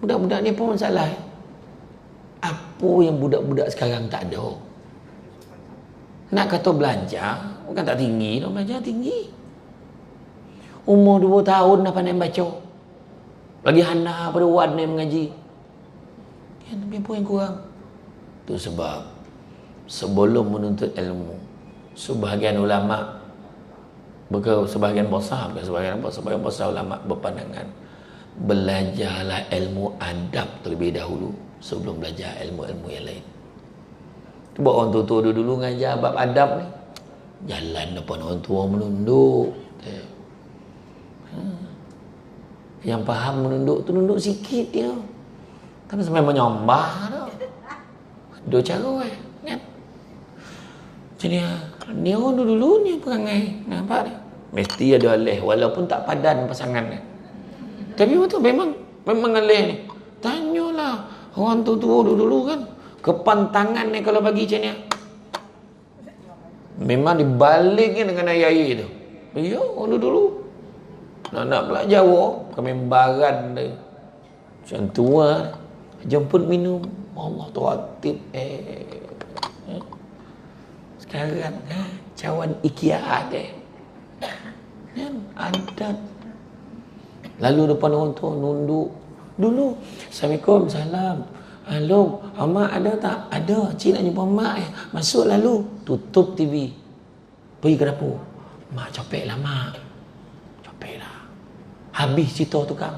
Budak-budak ni apa masalah? Apa yang budak-budak sekarang tak ada? Nak kata belajar, bukan tak tinggi, nak belajar tinggi. Umur 2 tahun dah pandai baca. Lagi hana pada wan yang mengaji. Ya, tapi apa yang kurang? Itu sebab sebelum menuntut ilmu, sebahagian ulama, sebahagian besar ulama berpandangan, belajarlah ilmu adab terlebih dahulu sebelum belajar ilmu-ilmu yang lain. Cuba orang tua dulu ngajar bab adab ni. Jalan depan orang tua menunduk. Yang faham menunduk tu nunduk sikit dia. Tapi sampai menyembah tu. Dua cara kan. Jadi ni orang dulu ni perangai. Nampak ni? Mesti ada alih walaupun tak padan pasangan ni. Tapi betul memang alih ni. Tanyalah orang tua dulu kan. Kepantangan ni kalau bagi macam ni memang dibaliknya dengan air tu. Ya, orang dulu nak pula Jawa kami baran dia macam tu lah. Jemput minum Allah tuatib sekarang cawan IKEA ada kan adat. Lalu depan orang tua nunduk dulu. Assalamualaikum, salam. Halo, mak ada tak? Ada. Cik nak jumpa mak. Masuk lalu. Tutup TV. Pergi ke dapur. Mak copek lah mak. Copek lah. Habis cerita tu kan.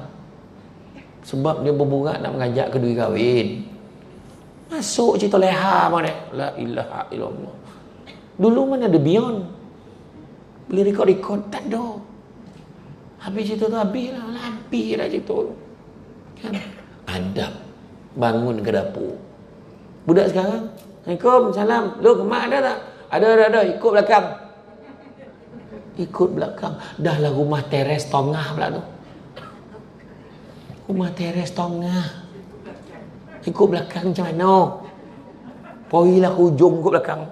Sebab dia berburak nak mengajak kedua kahwin. Masuk cerita leha mana. La ilaha illallah. Dulu mana ada beyond. Beli rekod-rekod tak ada. Habis cerita tu habis lah. Habis lah cerita tu. Kan? Adab. Bangun ke dapur. Budak sekarang, Assalamualaikum, salam. Lu ke mak ada tak? Ada. Ikut belakang. Ikut belakang. Dah lah rumah teres tengah pula tu. Rumah teres tengah. Ikut belakang macam mana? Pergilah ke hujung ikut belakang.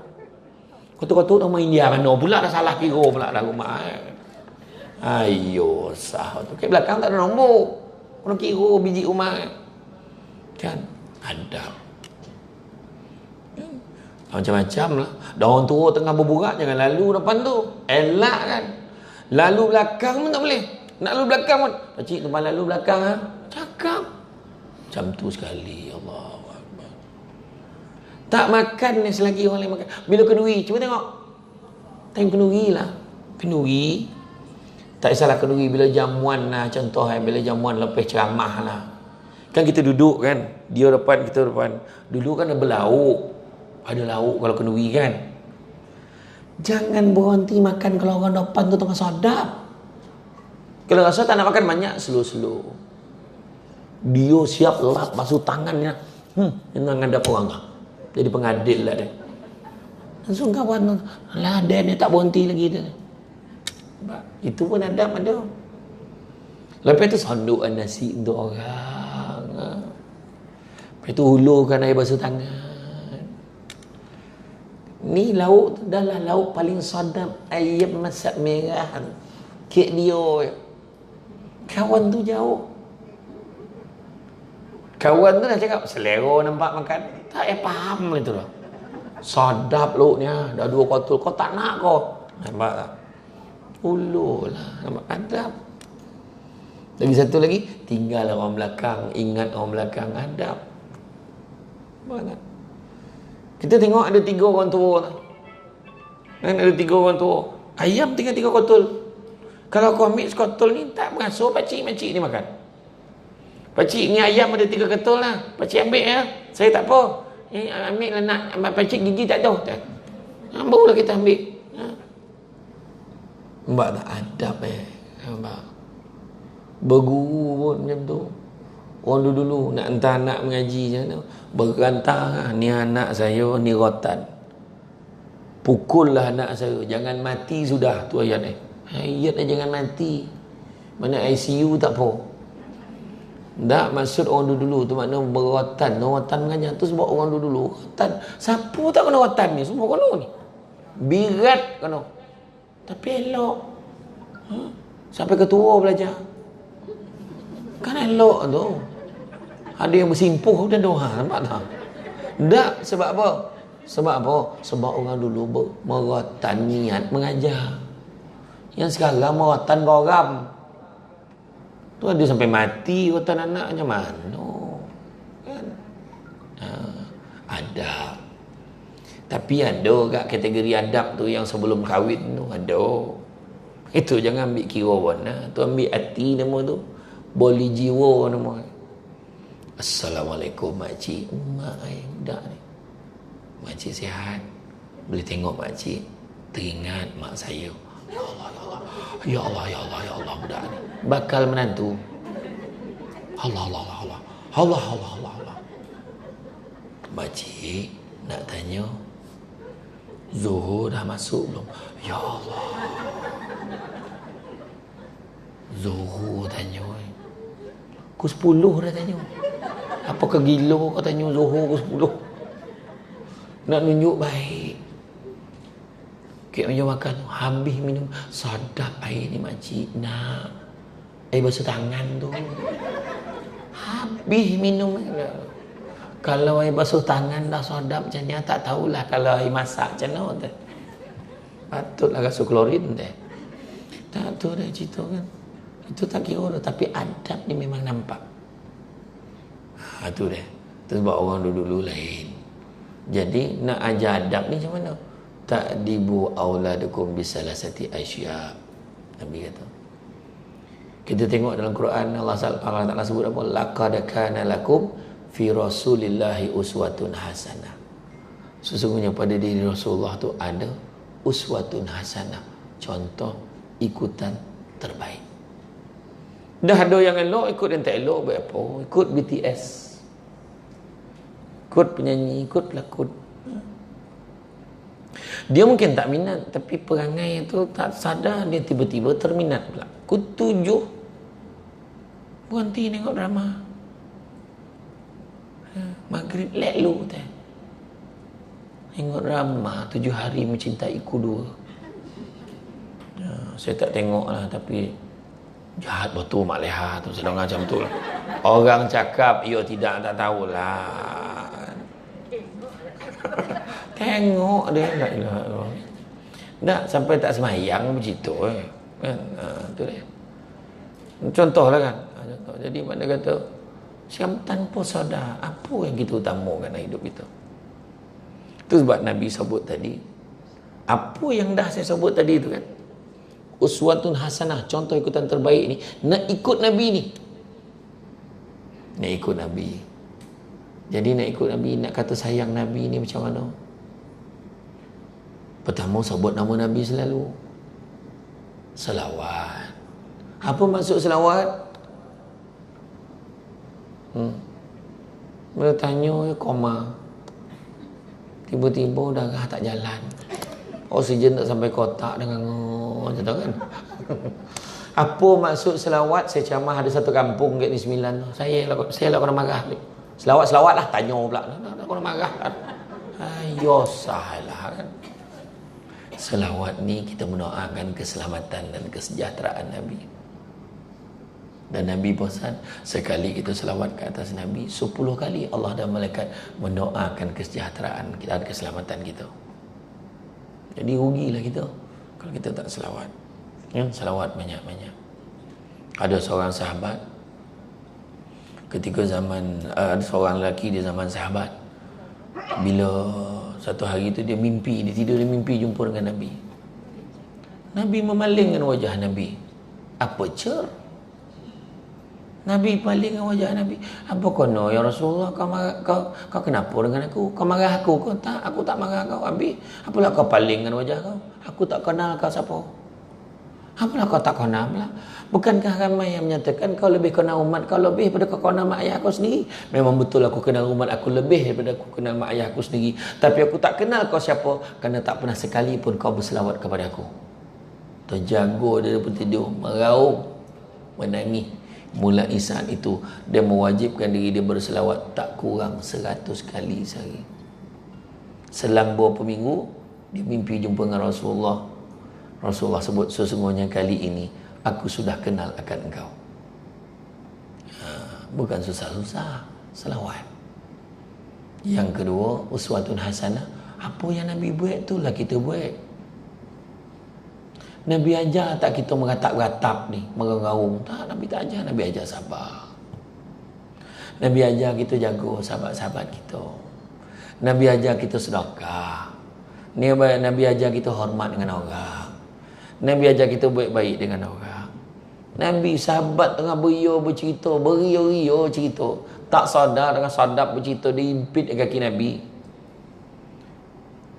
Kotor-kotor nama India mana? Pula dah salah kira pula dah rumah. Ayo, sah tu. Ke belakang tak ada nombor. Kena kira biji rumah. Kan adab macam-macam lah. Dah orang tua tengah berburak jangan lalu depan tu, elak kan. Lalu belakang pun tak boleh. Nak lalu belakang pun pakcik tempat lalu belakang cakap macam tu sekali. Allahu Akbar. Tak makan ni selagi orang lain makan. Bila kenduri cuba tengok time kenduri lah. Kenduri tak salah kenduri bila jamuan lah. Contoh bila jamuan lepas ceramah lah. Kan kita duduk kan, dia depan, kita depan. Dulu kan ada berlauk. Ada lauk kalau kenduri kan. Jangan berhenti makan kalau orang depan tu tengah sadap. Kalau rasa tak nak makan banyak, slow-slow. Dia siap lap basuh tangannya. Yang ngadap orang lah. Jadi pengadil lah dia. Langsung kawan, lah dia tak berhenti lagi dia. Itu pun adab ada. Lepas tu sondukkan nasi untuk orang. Lepas tu hulurkan air basuh tangan. Ni lauk tu dah lah lauk paling sedap, ayam masak merah. Kek dia. Kawan tu jauh. Kawan tu dah cakap, selera nampak makan. Tak faham itu lah. Sedap lauknya, dah 2 kotul. Kau tak nak kau. Nampak tak? Ulur lah. Nampak adab. Lagi satu lagi, tinggal orang belakang, ingat orang belakang, adab. Mana? Kita tengok ada 3 orang tua. Kan ada 3 orang tua. Ayam tinggal 3 kotul. Kalau kau ambil sekotul ni, tak beraso pakcik-makcik ni makan. Pakcik ni ayam ada 3 kotul lah. Pakcik ambil ya. Saya tak apa. Ambil lah nak. Pakcik gigi tak tahu. Barulah kita ambil. Nampak tak adab nampak. Berguru pun macam tu. Orang dulu nak hantar anak mengaji macam tu. Berantah lah. Ni anak saya, ni rotan. Pukullah anak saya. Jangan mati sudah. Tu ayat ni. Ayat ni jangan mati. Mana ICU tak apa. Tak maksud orang dulu tu makna berotan. Rotan mengajar tu sebab orang dulu. Rotan. Siapa tak kena rotan ni? Semua kena ni. Birat kena. Tapi elok. Sampai ketua belajar. Kan elok tu. Ada yang bersimpuh dan doa. Nampak tak? Tak. Sebab apa? Sebab apa? Sebab orang dulu merotan niat mengajar. Yang sekarang merotan goram. Tu ada sampai mati rotan anak macam mana? Kan? Adab. Tapi ada kat kategori adab tu yang sebelum kahwin tu. Ada. Itu jangan ambil kira pun. Tu ambil hati nama tu. Boleh jiwa nama. Assalamualaikum makcik. Mak budak ni. Makcik sihat. Boleh tengok makcik. Teringat mak saya. Ya Allah, ya Allah. Ya Allah, ya Allah, ya Allah budak ni. Bakal menantu. Allah, Allah, Allah, Allah. Allah, Allah, Allah, Allah. Makcik nak tanya. Zuhur dah masuk belum? Ya Allah. Zuhur tanya. Pukul 10 dah tanya. Apakah gila kau tanya Zuhur pukul 10? Nak nunjuk baik. Kek meja makan tu. Habis minum. Sedap air ni makcik. Nak. Air basuh tangan tu. Habis minum. Kalau air basuh tangan dah sedap macam ni. Tak tahulah kalau air masak macam mana. Patutlah rasa klorin tu. Tak tu dah cerita kan. Itu tak kira dah. Tapi adab ni memang nampak. Tu dah. Itu sebab orang dulu-dulu lain. Jadi nak ajar adab ni macam mana? Ta'dibu auladukum bisalasati asya. Nabi kata. Kita tengok dalam Quran Allah Ta'ala sebut apa? Laqad kana lakum fi rasulillahi uswatun hasanah. Sesungguhnya pada diri Rasulullah tu ada uswatun hasanah. Contoh ikutan terbaik. Dah ada yang elok, ikut yang tak elok, buat apa? Ikut BTS. Ikut penyanyi, ikut pelakon. Dia mungkin tak minat, tapi perangai tu tak sadar, dia tiba-tiba terminat pula. Pukul 7 berhenti tengok drama. Maghrib lelu teh. Tengok drama 7 hari mencintaiku 2. Saya tak tengok lah, tapi jahat betul Mak Leha tu sedang macam tu lah. Orang cakap, ya tidak, tak tahulah. Tengok dia tak ilah. Tak sampai tak semayang begitu kan. Tu dia. Contohlah kan. Contoh. Jadi mana kata siam tanpa sadar apa yang kita utamakan dalam hidup kita. Itu sebab Nabi sebut tadi. Apa yang dah saya sebut tadi tu kan. Uswatun hasanah, contoh ikutan terbaik ni. Nak ikut Nabi ni. Nak ikut Nabi. Jadi nak ikut Nabi, nak kata sayang Nabi ni macam mana? Pertama sebut nama Nabi selalu. Selawat. Apa maksud selawat? Bila tanya koma. Tiba-tiba darah tak jalan. Oksigen tak sampai kotak dengan macam tu kan. Apa maksud selawat? Saya ceramah ada satu kampung kat ni Sembilan tu. Saya lah kena marah. Selawat lah, tanya pula. Kena marah. Ayo salah kan. Selawat ni kita mendoakan keselamatan dan kesejahteraan Nabi. Dan Nabi bosan, sekali kita selawat ke atas Nabi, 10 kali Allah dan malaikat mendoakan kesejahteraan kita dan keselamatan kita. Jadi rugilah kita kalau kita tak selawat. Ya, selawat banyak-banyak. Ada seorang sahabat ketika zaman ada seorang lelaki di zaman sahabat, bila satu hari tu dia mimpi, dia tidur, dia mimpi jumpa dengan Nabi. Nabi memalingkan wajah Nabi. Apa cer? Nabi palingkan wajah Nabi. Apa kono ya Rasulullah, kau kenapa dengan aku? Kau marah aku? Kau tak, aku tak marah kau. Habis apalah kau palingkan wajah kau? Aku tak kenal kau siapa. Apalah kau tak kenal pula? Bukankah ramai yang menyatakan kau lebih kenal umat kau lebih daripada kau kenal mak ayah kau sendiri? Memang betul aku kenal umat aku lebih daripada aku kenal mak ayah aku sendiri. Tapi aku tak kenal kau siapa, kerana tak pernah sekali pun kau berselawat kepada aku. Terjaga dia daripada tidur, meraung, menangis. Mulai saat itu dia mewajibkan diri dia berselawat tak kurang 100 kali sehari. Selang beberapa minggu dia mimpi jumpa dengan Rasulullah. Rasulullah sebut, sesungguhnya kali ini aku sudah kenal akan engkau. Bukan susah-susah selawat. Yang kedua, uswatun hasanah. Apa yang Nabi buat itulah kita buat. Nabi ajar tak kita meratap-ratap ni, mengaung. Tak, Nabi tak ajar. Nabi ajar sabar. Nabi ajar kita jaga sahabat-sahabat kita. Nabi ajar kita sedekah. Nabi ajar kita hormat dengan orang. Nabi ajar kita baik-baik dengan orang. Nabi sahabat tengah beria bercerita, beria-ria cerita. Tak sadar dengan sadap bercerita, diimpit kaki Nabi.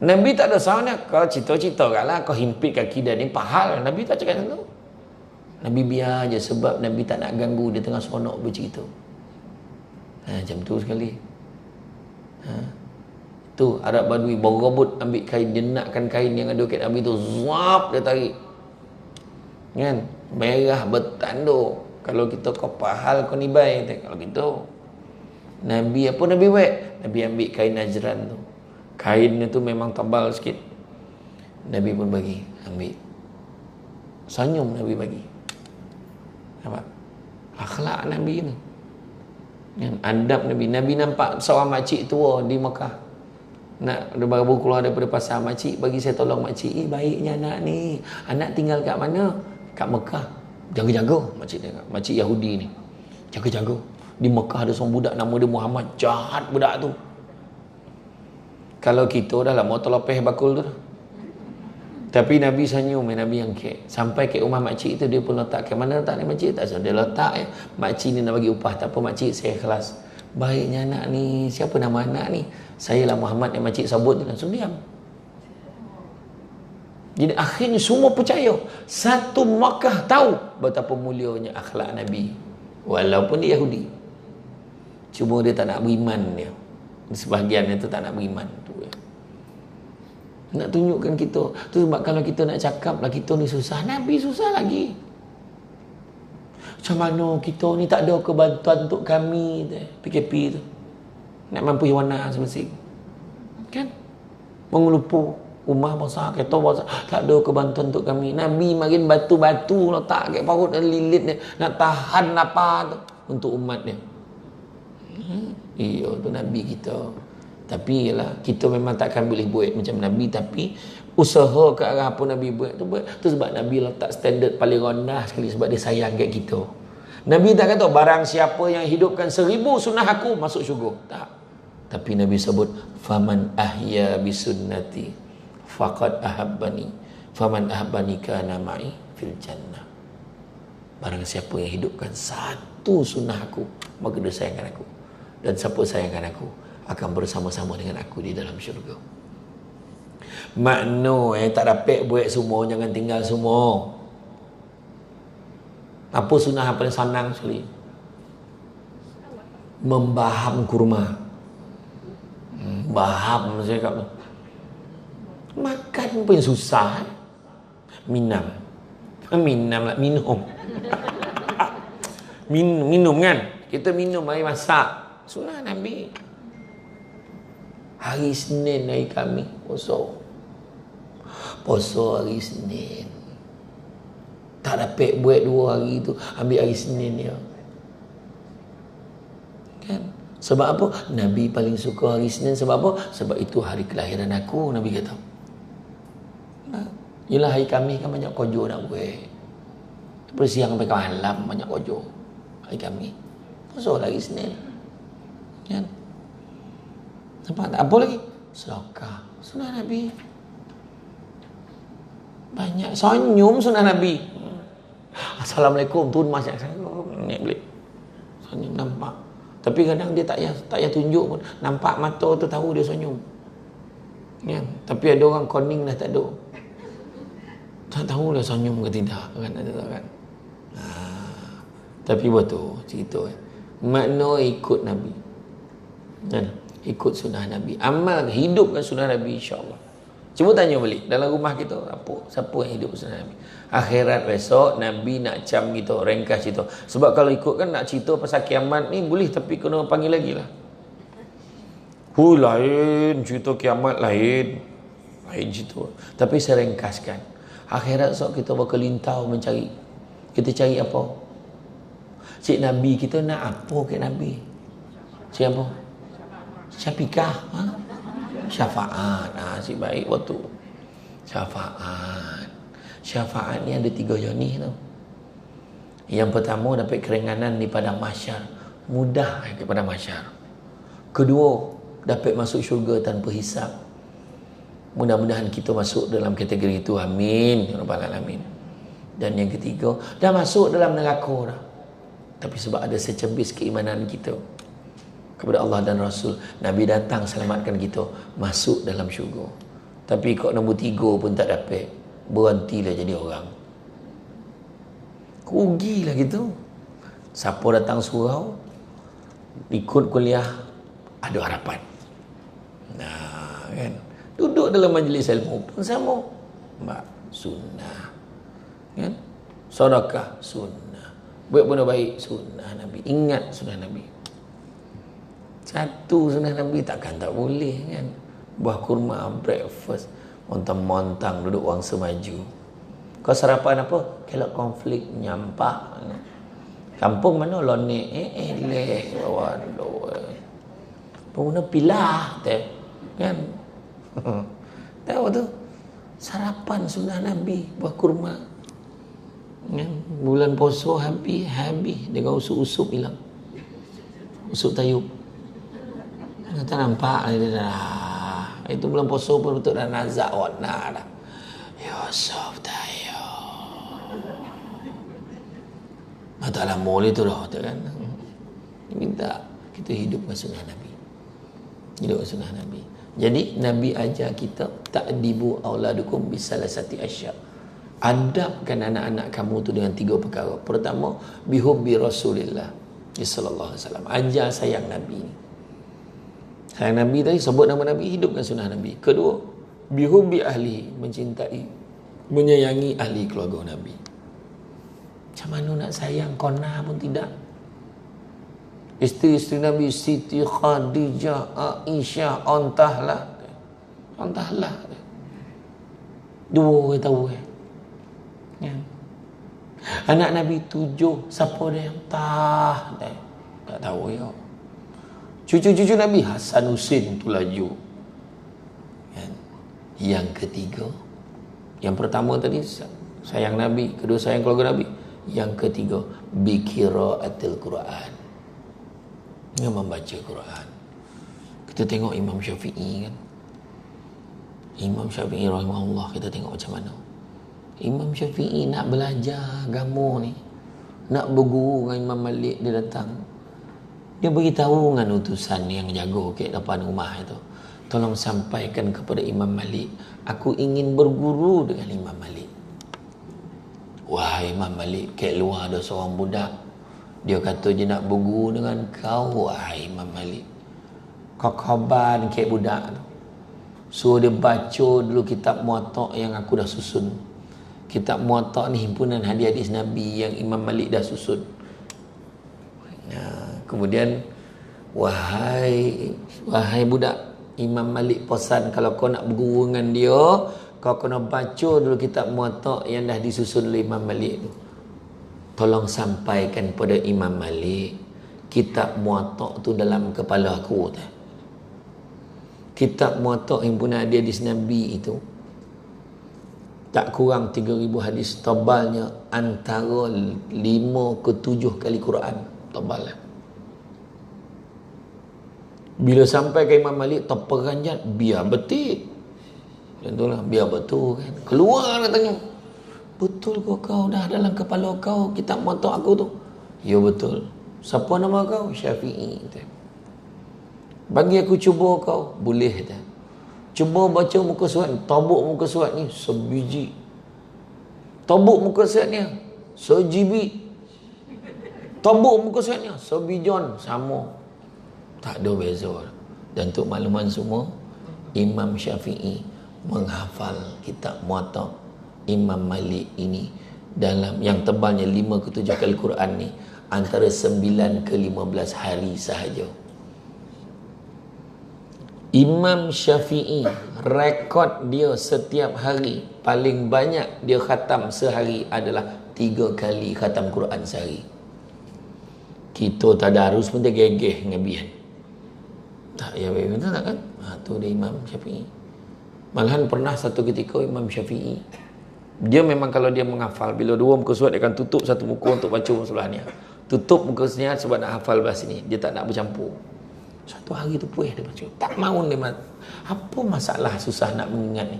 Nabi tak ada salah, kau cerita-cerita lah, kau himpit kaki dia ni pahal. Nabi tak cakap macam tu. Nabi biar je, sebab Nabi tak nak ganggu dia tengah seronok bercerita. Macam tu sekali. Tu Arab Badui berobot ambil kain, dia nakkan kain yang ada kat Nabi tu, zuap dia tarik. Kan? Merah bertanduk. Kalau kita kau pahal kau nibai. Kalau gitu Nabi apa Nabi buat? Nabi ambil kain Najran tu. Kainnya tu memang tebal sikit. Nabi pun bagi, ambil. Senyum Nabi bagi. Nampak? Akhlak Nabi ni. Yang adab Nabi. Nabi nampak seorang makcik tua di Mekah. Nak baru keluar daripada pasar, makcik bagi saya tolong makcik. Baiknya anak ni. Anak tinggal kat mana? Kat Mekah. Jaga-jaga makcik dia. Makcik Yahudi ni. Jaga-jaga. Di Mekah ada seorang budak nama dia Muhammad. Jahat budak tu. Kalau kita dah lama terlepeh bakul tu. Tapi Nabi senyum, Nabi yang kek. Sampai ke rumah makcik itu, dia pun letak. Ke mana letak ni makcik? Tak salah, dia letak. Makcik ni nak bagi upah. Tak apa makcik, saya ikhlas. Baiknya anak ni, siapa nama anak ni? Saya lah Muhammad yang makcik sebut. Dia langsung diam. Jadi akhirnya semua percaya. Satu Makkah tahu betapa mulianya akhlak Nabi. Walaupun dia Yahudi. Cuma dia tak nak beriman dia. Sebahagian itu tak nak beriman tu ya. Nak tunjukkan kita tu, sebab kalau kita nak cakap lah kita ni susah, Nabi susah lagi. Macam mana kita ni tak ada kebantuan untuk kami PKP tu, nak mampu warna semestinya kan, mengelupu rumah besar, kereta besar, tak ada kebantuan untuk kami. Nabi makin batu-batu letak kat perut dan lilit dia, nak tahan apa tu untuk umat dia. Iya tu Nabi kita. Tapi ialah kita memang takkan boleh buat macam Nabi, tapi usaha ke arah apa Nabi buat tu sebab Nabi letak standard paling rendah sekali, sebab dia sayang kat kita. Nabi tak kata barang siapa yang hidupkan 1000 sunnah aku masuk syurga. Tak. Tapi Nabi sebut faman ahya bisunnati faqad ahabbani faman ahabbani kana ma'i fil jannah. Barang siapa yang hidupkan satu sunnah aku, maka dia sayangkan aku. Dan siapa sayangkan aku akan bersama-sama dengan aku di dalam syurga. Makna tak dapat buat semua, jangan tinggal semua. Apa sunnah yang paling senang sekali? Membaham kurma. Baham saya kata. Makan pun susah. Minum lah, minum. minum kan? Kita minum air masak. Sunnah Nabi. Hari Isnin hari kami puasa. Puasa hari Isnin. Tak dapat buat 2 hari tu, ambil hari Senin dia. Kan? Sebab apa? Nabi paling suka hari Senin. Sebab apa? Sebab itu hari kelahiran aku, Nabi kata. Yelah hari Khamis kan banyak kojo nak buat. Daripada siang sampai ke malam banyak kojo. Hari Khamis. Puasa hari Senin. Kan? Nampak tak? Apa lagi? Sedekah. Sunnah Nabi. Banyak. Senyum sunnah Nabi. Assalamualaikum, turun masuk saya. Ni boleh. Senyum nampak. Tapi kadang dia tak payah tunjuk pun. Nampak mata tu tahu dia senyum. Ya. Tapi ada orang koning dah tak ada. Tak tahu dia senyum ke tidak kan, ada kan. Tapi betul cerita makna ikut Nabi. Kan? Ikut sunnah Nabi. Amal hidupkan sunnah Nabi, insya-Allah. Cuba tanya balik dalam rumah kita siapa yang hidup sunnah Nabi. Akhirat besok Nabi nak cam kita, ringkas cerita. Sebab kalau ikut kan nak cerita pasal kiamat ni boleh, tapi kena panggil lagi lah. Lain cerita kiamat, lain cerita. Tapi saya ringkaskan. Akhirat esok kita bakal lintau mencari. Kita cari apa? Cik Nabi kita nak apa ke Nabi? Cik apa? Syafiqah. Syafaat. Si baik waktu. Syafaat ni ada 3 jenis tu. Yang pertama dapat keringanan di padang mahsyar. Mudah ke padang mahsyar. Kedua, dapat masuk syurga tanpa hisap. Mudah-mudahan kita masuk dalam kategori itu. Amin. Ya Rabbal Alamin. Dan yang ketiga, dah masuk dalam neraka dah. Tapi sebab ada secebis keimanan kita kepada Allah dan Rasul, Nabi datang selamatkan kita masuk dalam syurga. Tapi kok nombor 3 pun tak dapat, berhentilah jadi orang. Rugilah gitu. Siapa datang surau ikut kuliah ada harapan. Kan? Duduk dalam majlis ilmu pun sama. Sunnah. Kan? Sedekah sunnah. Buat benda baik sunnah Nabi. Ingat sunnah Nabi. Satu sunnah Nabi takkan tak boleh kan. Buah kurma breakfast, montang-montang duduk orang semaju. Kau sarapan apa? Kelak konflik nyampak. Kampung mana lonek leh waduh. Puna pilah teh. Kan? Tahu tu? Sarapan sunnah Nabi, buah kurma. Kan? Bulan puasa habis dengan usup-usup hilang. Usup tayub. Tak nampak dah. Itu bulan puasa pun betul dah nazak warna dah. Yusuf tayub. Tak lama itu dah kan. Minta kita hidup dengan sunnah Nabi. Hidup dengan sunnah Nabi. Jadi Nabi ajar kita ta'dibu auladukum bisalasati asya. Adabkan anak-anak kamu tu dengan 3 perkara. Pertama, bihubbi Rasulillah sallallahu alaihi wasallam. Ajar sayang Nabi ni. Sayang Nabi tadi sebut nama Nabi, hidupkan sunnah Nabi. Kedua, bihubbi ahli, mencintai, menyayangi ahli keluarga Nabi. Macam mana nak sayang kona pun tidak. Isteri-isteri Nabi Siti Khadijah, Aisyah, ontahlah. Dua tahu ya. Anak Nabi 7, siapa dia yang tak tahu ya. Cucu-cucu Nabi Hasan Husin tu laju. Yang ketiga, yang pertama tadi sayang Nabi, kedua sayang keluarga Nabi. Yang ketiga, biqiraatil Quran. Yang membaca Quran. Kita tengok Imam Syafi'i kan. Imam Syafi'i rahimahullah, kita tengok macam mana. Imam Syafi'i nak belajar agama ni, nak berguru dengan Imam Malik, dia datang. Dia beritahu dengan utusan yang jaga kat depan rumah itu, tolong sampaikan kepada Imam Malik, aku ingin berguru dengan Imam Malik. Wahai Imam Malik, kat luar ada seorang budak, dia kata dia nak berguru dengan kau. Wahai Imam Malik, kau khabar kat budak tu, suruh dia baca dulu kitab Muwatta' yang aku dah susun. Kitab Muwatta' ni himpunan hadis-hadis Nabi yang Imam Malik dah susun. Kemudian wahai budak, Imam Malik pesan kalau kau nak berguru dengan dia, kau kena baca dulu kitab Muwatta yang dah disusun oleh Imam Malik tu. Tolong sampaikan pada Imam Malik, kitab Muwatta tu dalam kepala aku tu. Kitab Muwatta yang pun ada di Nabi itu tak kurang 3,000 hadis, tebalnya antara 5 ke 7 kali Quran, tebalnya. Bila sampai ke Imam Malik terperanjat, biar betul. Contohlah, biar betul kan. Keluar nak tanya, betul ke kau dah dalam kepala kau kitab Muwatta aku tu? Ya betul. Siapa nama kau? Syafi'i. Bagi aku cuba kau, boleh tak? Cuba baca muka surat, tabuk muka surat ni sebiji. Tabuk muka surat ni sejibi. Tabuk muka surat ni sebijon, sama. Tak ada beza. Dan untuk makluman semua, Imam Syafi'i menghafal kitab Muwatta Imam Malik ini dalam yang tebalnya 5 ke 7 kali Quran ni antara 9 ke 15 hari sahaja. Imam Syafi'i rekod dia setiap hari paling banyak dia khatam sehari adalah 3 kali khatam Quran sehari. Kita tadarus pun dia gegeh ngabian. Tak ya betul tak kan? Tu dia Imam Syafi'i. Malahan pernah satu ketika Imam Syafi'i dia memang kalau dia menghafal, bila 2 muka surat dia akan tutup satu muka untuk baca sebelahnya. Tutup muka surat sebab nak hafal bahasa ni. Dia tak nak bercampur. Satu hari tu puih dia baca. Tak mahu dia apa masalah susah nak mengingat ni.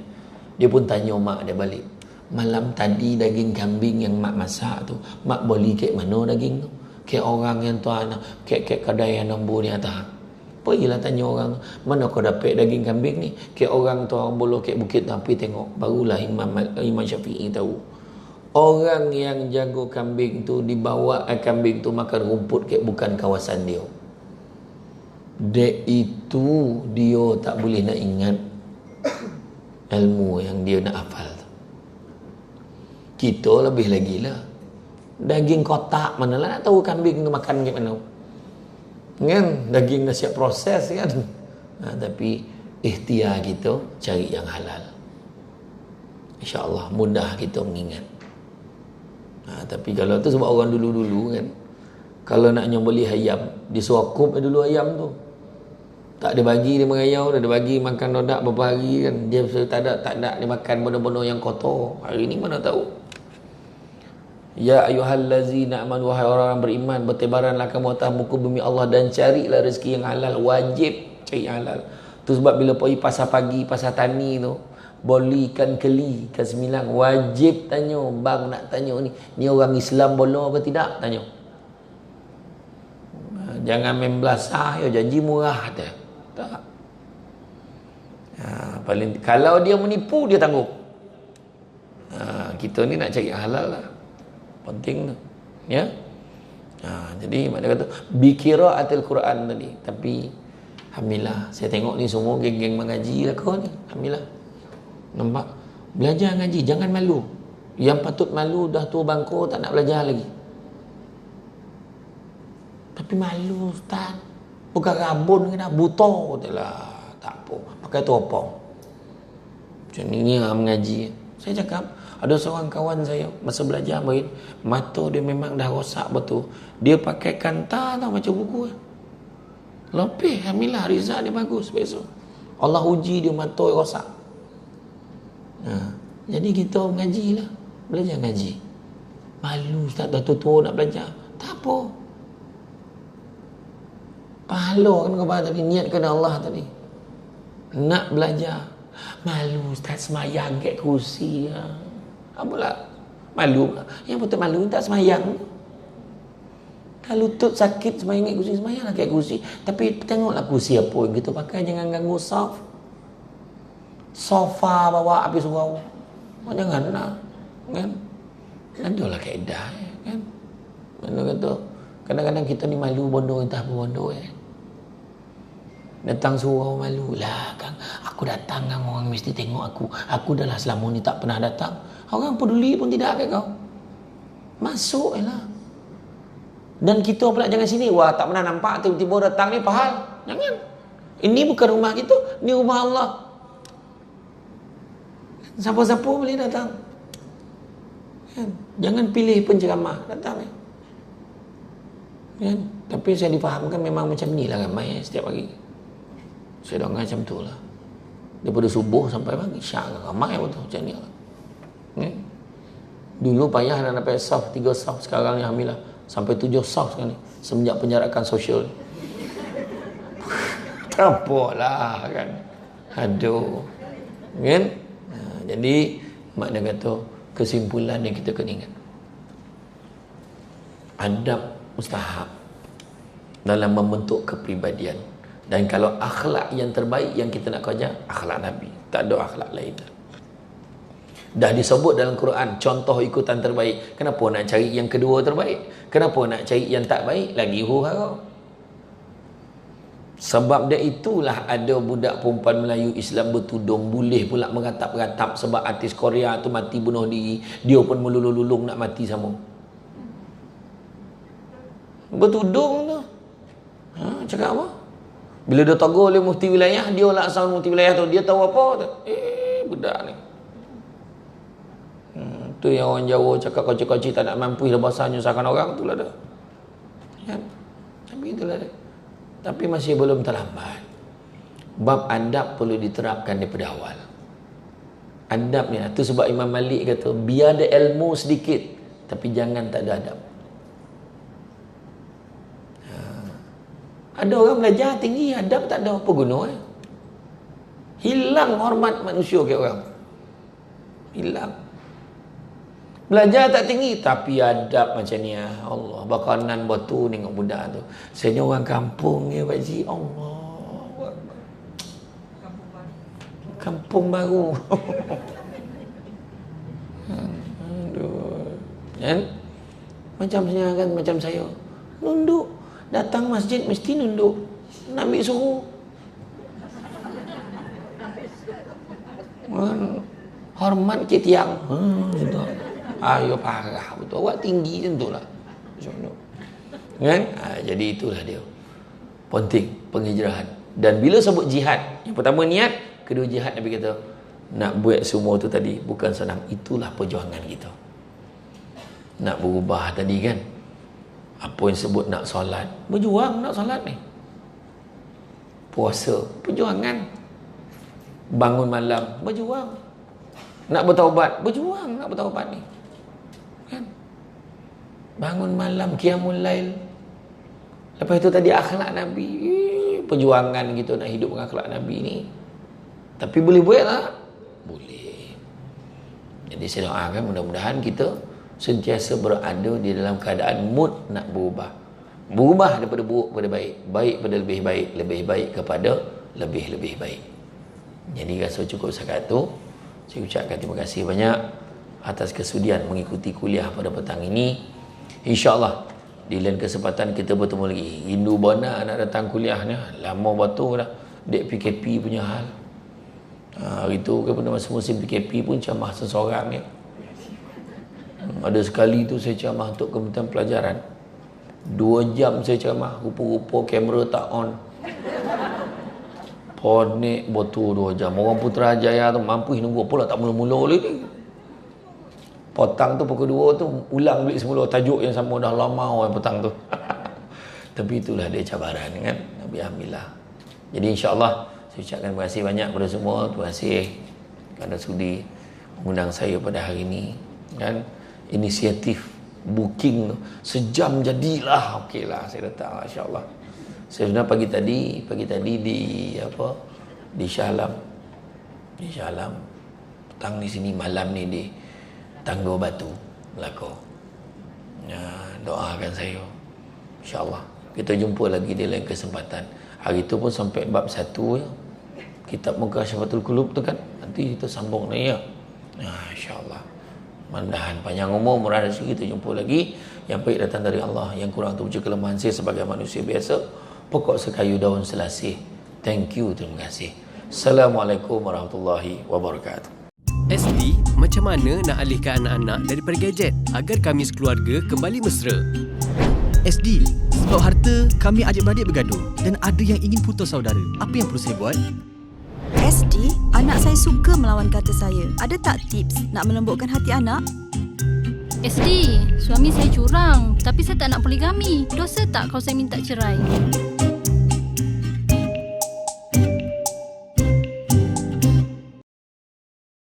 Dia pun tanya mak dia balik. Malam tadi daging kambing yang mak masak tu, mak beli kek mana daging tu? Kek orang yang tuan, kek kedai yang nombor ni atas. Pergilah tanya orang, mana kau dapat daging kambing ni? Kek orang tu orang bolo kek bukit tapi tengok. Barulah Imam Syafi'i tahu. Orang yang jaga kambing tu dibawa kambing tu makan rumput kek bukan kawasan dia. Dek itu dia tak boleh nak ingat ilmu yang dia nak hafal tu. Kita lebih lagi lah. Daging kotak mana lah nak tahu kambing tu makan ke mana. Kan daging dah siap proses kan. Tapi ikhtiar kita cari yang halal. InsyaAllah mudah kita mengingat. Tapi kalau tu sebab orang dulu-dulu kan, kalau nak nyembelih ayam, disuakup dulu ayam tu. Tak ada bagi dia mengayau, dah ada bagi makan rodak beberapa hari kan. Dia tak ada dia makan benda-benda yang kotor. Hari ni mana tahu. Ya ayyuhallazina amanu, wahai orang beriman, bertebaranlah kamu atas muka bumi Allah dan carilah rezeki yang halal. Wajib cari yang halal. Tu sebab bila pergi pasar pagi, pasar tani tu, beli ikan keli, ikan semilang, wajib tanya, bang nak tanya ni orang Islam boleh apa tidak? Tanya. Jangan main belasah, ya janji murah dah. Tak. Paling kalau dia menipu dia tanggung. Kita ni nak cari yang halal lah. Penting tu. Ya. Jadi makna kata biqiraatil Quran tadi. Tapi alhamdulillah saya tengok ni semua geng-geng mengaji lah kau ni. Alhamdulillah. Nampak? Belajar ngaji, jangan malu. Yang patut malu dah tua bangku tak nak belajar lagi. Tapi malu Ustaz. Bukan rabun ke dah, buta je lah. Tak apa. Pakai topong. Macam ni mengaji. Saya cakap, ada seorang kawan saya masa belajar main, mata dia memang dah rosak betul. Dia pakai kanta tau baca buku. Lebih, alhamdulillah result dia bagus besok. Allah uji dia mata dia rosak. Jadi kita mengaji lah. Belajar ngaji. Malu Ustaz dah tua nak belajar. Tak apa. Pahala kan kepada tadi, niat kepada Allah tadi. Nak belajar. Malu Ustaz semayang kat kursi. Apalah. Malu. Yang betul malu tak semayang. Kalau lutut sakit semayang kat kursi, semayang lah kat kursi. Tapi tengoklah kursi apa yang kita pakai. Jangan ganggu sofa bawa habis surau. Jangan nak. Kan? Adalah kaedah. Kan? Mana kata, kadang-kadang kita ni malu bodoh entah apa bodoh datang surau malu lah Kang, aku datang kan orang mesti tengok aku dah lah selama ni tak pernah datang, orang peduli pun tidak kat kau, masuk je lah. Dan kita pula jangan sini, wah tak pernah nampak, tiba-tiba datang ni pahal. Jangan. Ini bukan rumah kita, ini rumah Allah. Siapa-siapa boleh datang. Kan? Jangan pilih penceramah datang. Kan? Tapi saya difahamkan memang macam ni lah ramai setiap pagi. Saya dengar macam tu lah. Daripada subuh sampai pagi, syak ramai betul macam ni lah. Kan? Dulu payah nak dapat saf, 3 saf, sekarang ni alhamdulillah sampai 7 saf sekarang ni semenjak penjarakan sosial. Tampaklah kan. Aduh. Kan? Jadi makna kata kesimpulan yang kita kena ingat, adab mustahab dalam membentuk kepribadian. Dan kalau akhlak yang terbaik yang kita nak kejar, akhlak Nabi, tak ada akhlak lain. Dah disebut dalam Quran contoh ikutan terbaik. Kenapa nak cari yang kedua terbaik? Kenapa nak cari yang tak baik? Lagi huru-hara. Sebab dia itulah ada budak perempuan Melayu Islam bertudung boleh pula meratap-ratap sebab artis Korea tu mati bunuh diri, dia pun melulung-lulung nak mati sama. Bertudung tu. Cakap apa? Bila dia tegur oleh mufti wilayah, dia laksan mufti wilayah tu, dia tahu apa tu? Budak ni. Tu yang orang Jawa cakap koci-koci tak nak mampu dah bahasa nyusahkan orang tu lah dah. Kan? Macam itulah dia. Tapi masih belum terlambat. Bab adab perlu diterapkan daripada awal. Adab ni, tu sebab Imam Malik kata, biar ada ilmu sedikit, tapi jangan tak ada adab. Ada orang belajar tinggi, adab tak ada, apa guna? Hilang hormat manusia ke orang. Hilang. Belajar tak tinggi tapi adab macam ni. Allah, bakanan batu tengok budak tu. Saya ni orang kampung ya Pak Cik. Allah. Kampung baru. Aduh. Kan? Macam saya kan, macam saya. Nunduk. Datang masjid mesti nunduk. Nak ambil suruh. Hormat ke tiang. Ayo parah betul. Awak tinggi tentulah. Kan? Jadi itulah dia. Penting penghijrahan. Dan bila sebut jihad, yang pertama niat, kedua jihad Nabi kata nak buat semua tu tadi bukan senang. Itulah perjuangan kita. Nak berubah tadi kan. Apa yang sebut nak solat, berjuang nak solat ni. Puasa, perjuangan. Bangun malam, berjuang. Nak bertaubat, berjuang nak bertaubat ni. Kan? Bangun malam, qiyamul lail. Lepas itu tadi akhlak Nabi. Perjuangan kita nak hidup dengan akhlak Nabi ni. Tapi boleh buat tak? Boleh. Jadi saya doakan mudah-mudahan kita sentiasa berada di dalam keadaan mood nak berubah. Berubah daripada buruk kepada baik. Baik pada lebih baik. Lebih baik kepada lebih-lebih baik. Jadi rasa cukup setakat tu. Saya ucapkan terima kasih banyak atas kesudian mengikuti kuliah pada petang ini. InsyaAllah di lain kesempatan kita bertemu lagi. Rindu bona nak datang kuliahnya. Lama betul dah. Dek PKP punya hal. Hari tu kan pada masa musim PKP pun camah seseorang ni. Ada sekali tu saya camah untuk Kementerian Pelajaran. 2 jam saya camah. Rupa-rupa kamera tak on. Ponik betul 2 jam. Orang Putrajaya tu mampu nunggu pula tak mula-mula lagi. Petang tu pukul 2 tu ulang balik semula tajuk yang sama dah lama orang petang tu. Tapi itulah dia cabaran kan. Tapi alhamdulillah. Jadi insya-Allah saya ucapkan terima kasih banyak kepada semua. Terima kasih kerana sudi mengundang saya pada hari ini kan. Inisiatif booking tu sejam jadilah. Okeylah saya datang insya-Allah. Saya sebenarnya pagi tadi di apa? Di Shah Alam. Di Shah Alam. Petang di sini, malam ni di Tangguh Batu, Melaka. Ya, doakan saya. Insya-Allah. Kita jumpa lagi di lain kesempatan. Hari itu pun sampai bab 1 ya. Kitab Mukasyafatul Qulub tu kan. Nanti kita sambung ni ya. Ya, insya-Allah. Mudah-mudahan panjang umur, murah rezeki. Kita jumpa lagi. Yang baik datang dari Allah, yang kurang tu kelemahan saya sebagai manusia biasa. Pokok sekayu daun selasih. Thank you, terima kasih. Assalamualaikum warahmatullahi wabarakatuh. SD, macam mana nak alihkan anak-anak daripada gadget agar kami sekeluarga kembali mesra? SD, sebab harta kami adik-beradik bergaduh dan ada yang ingin putus saudara. Apa yang perlu saya buat? SD, anak saya suka melawan kata saya. Ada tak tips nak melembutkan hati anak? SD, suami saya curang tapi saya tak nak poligami. Dosa tak kalau saya minta cerai?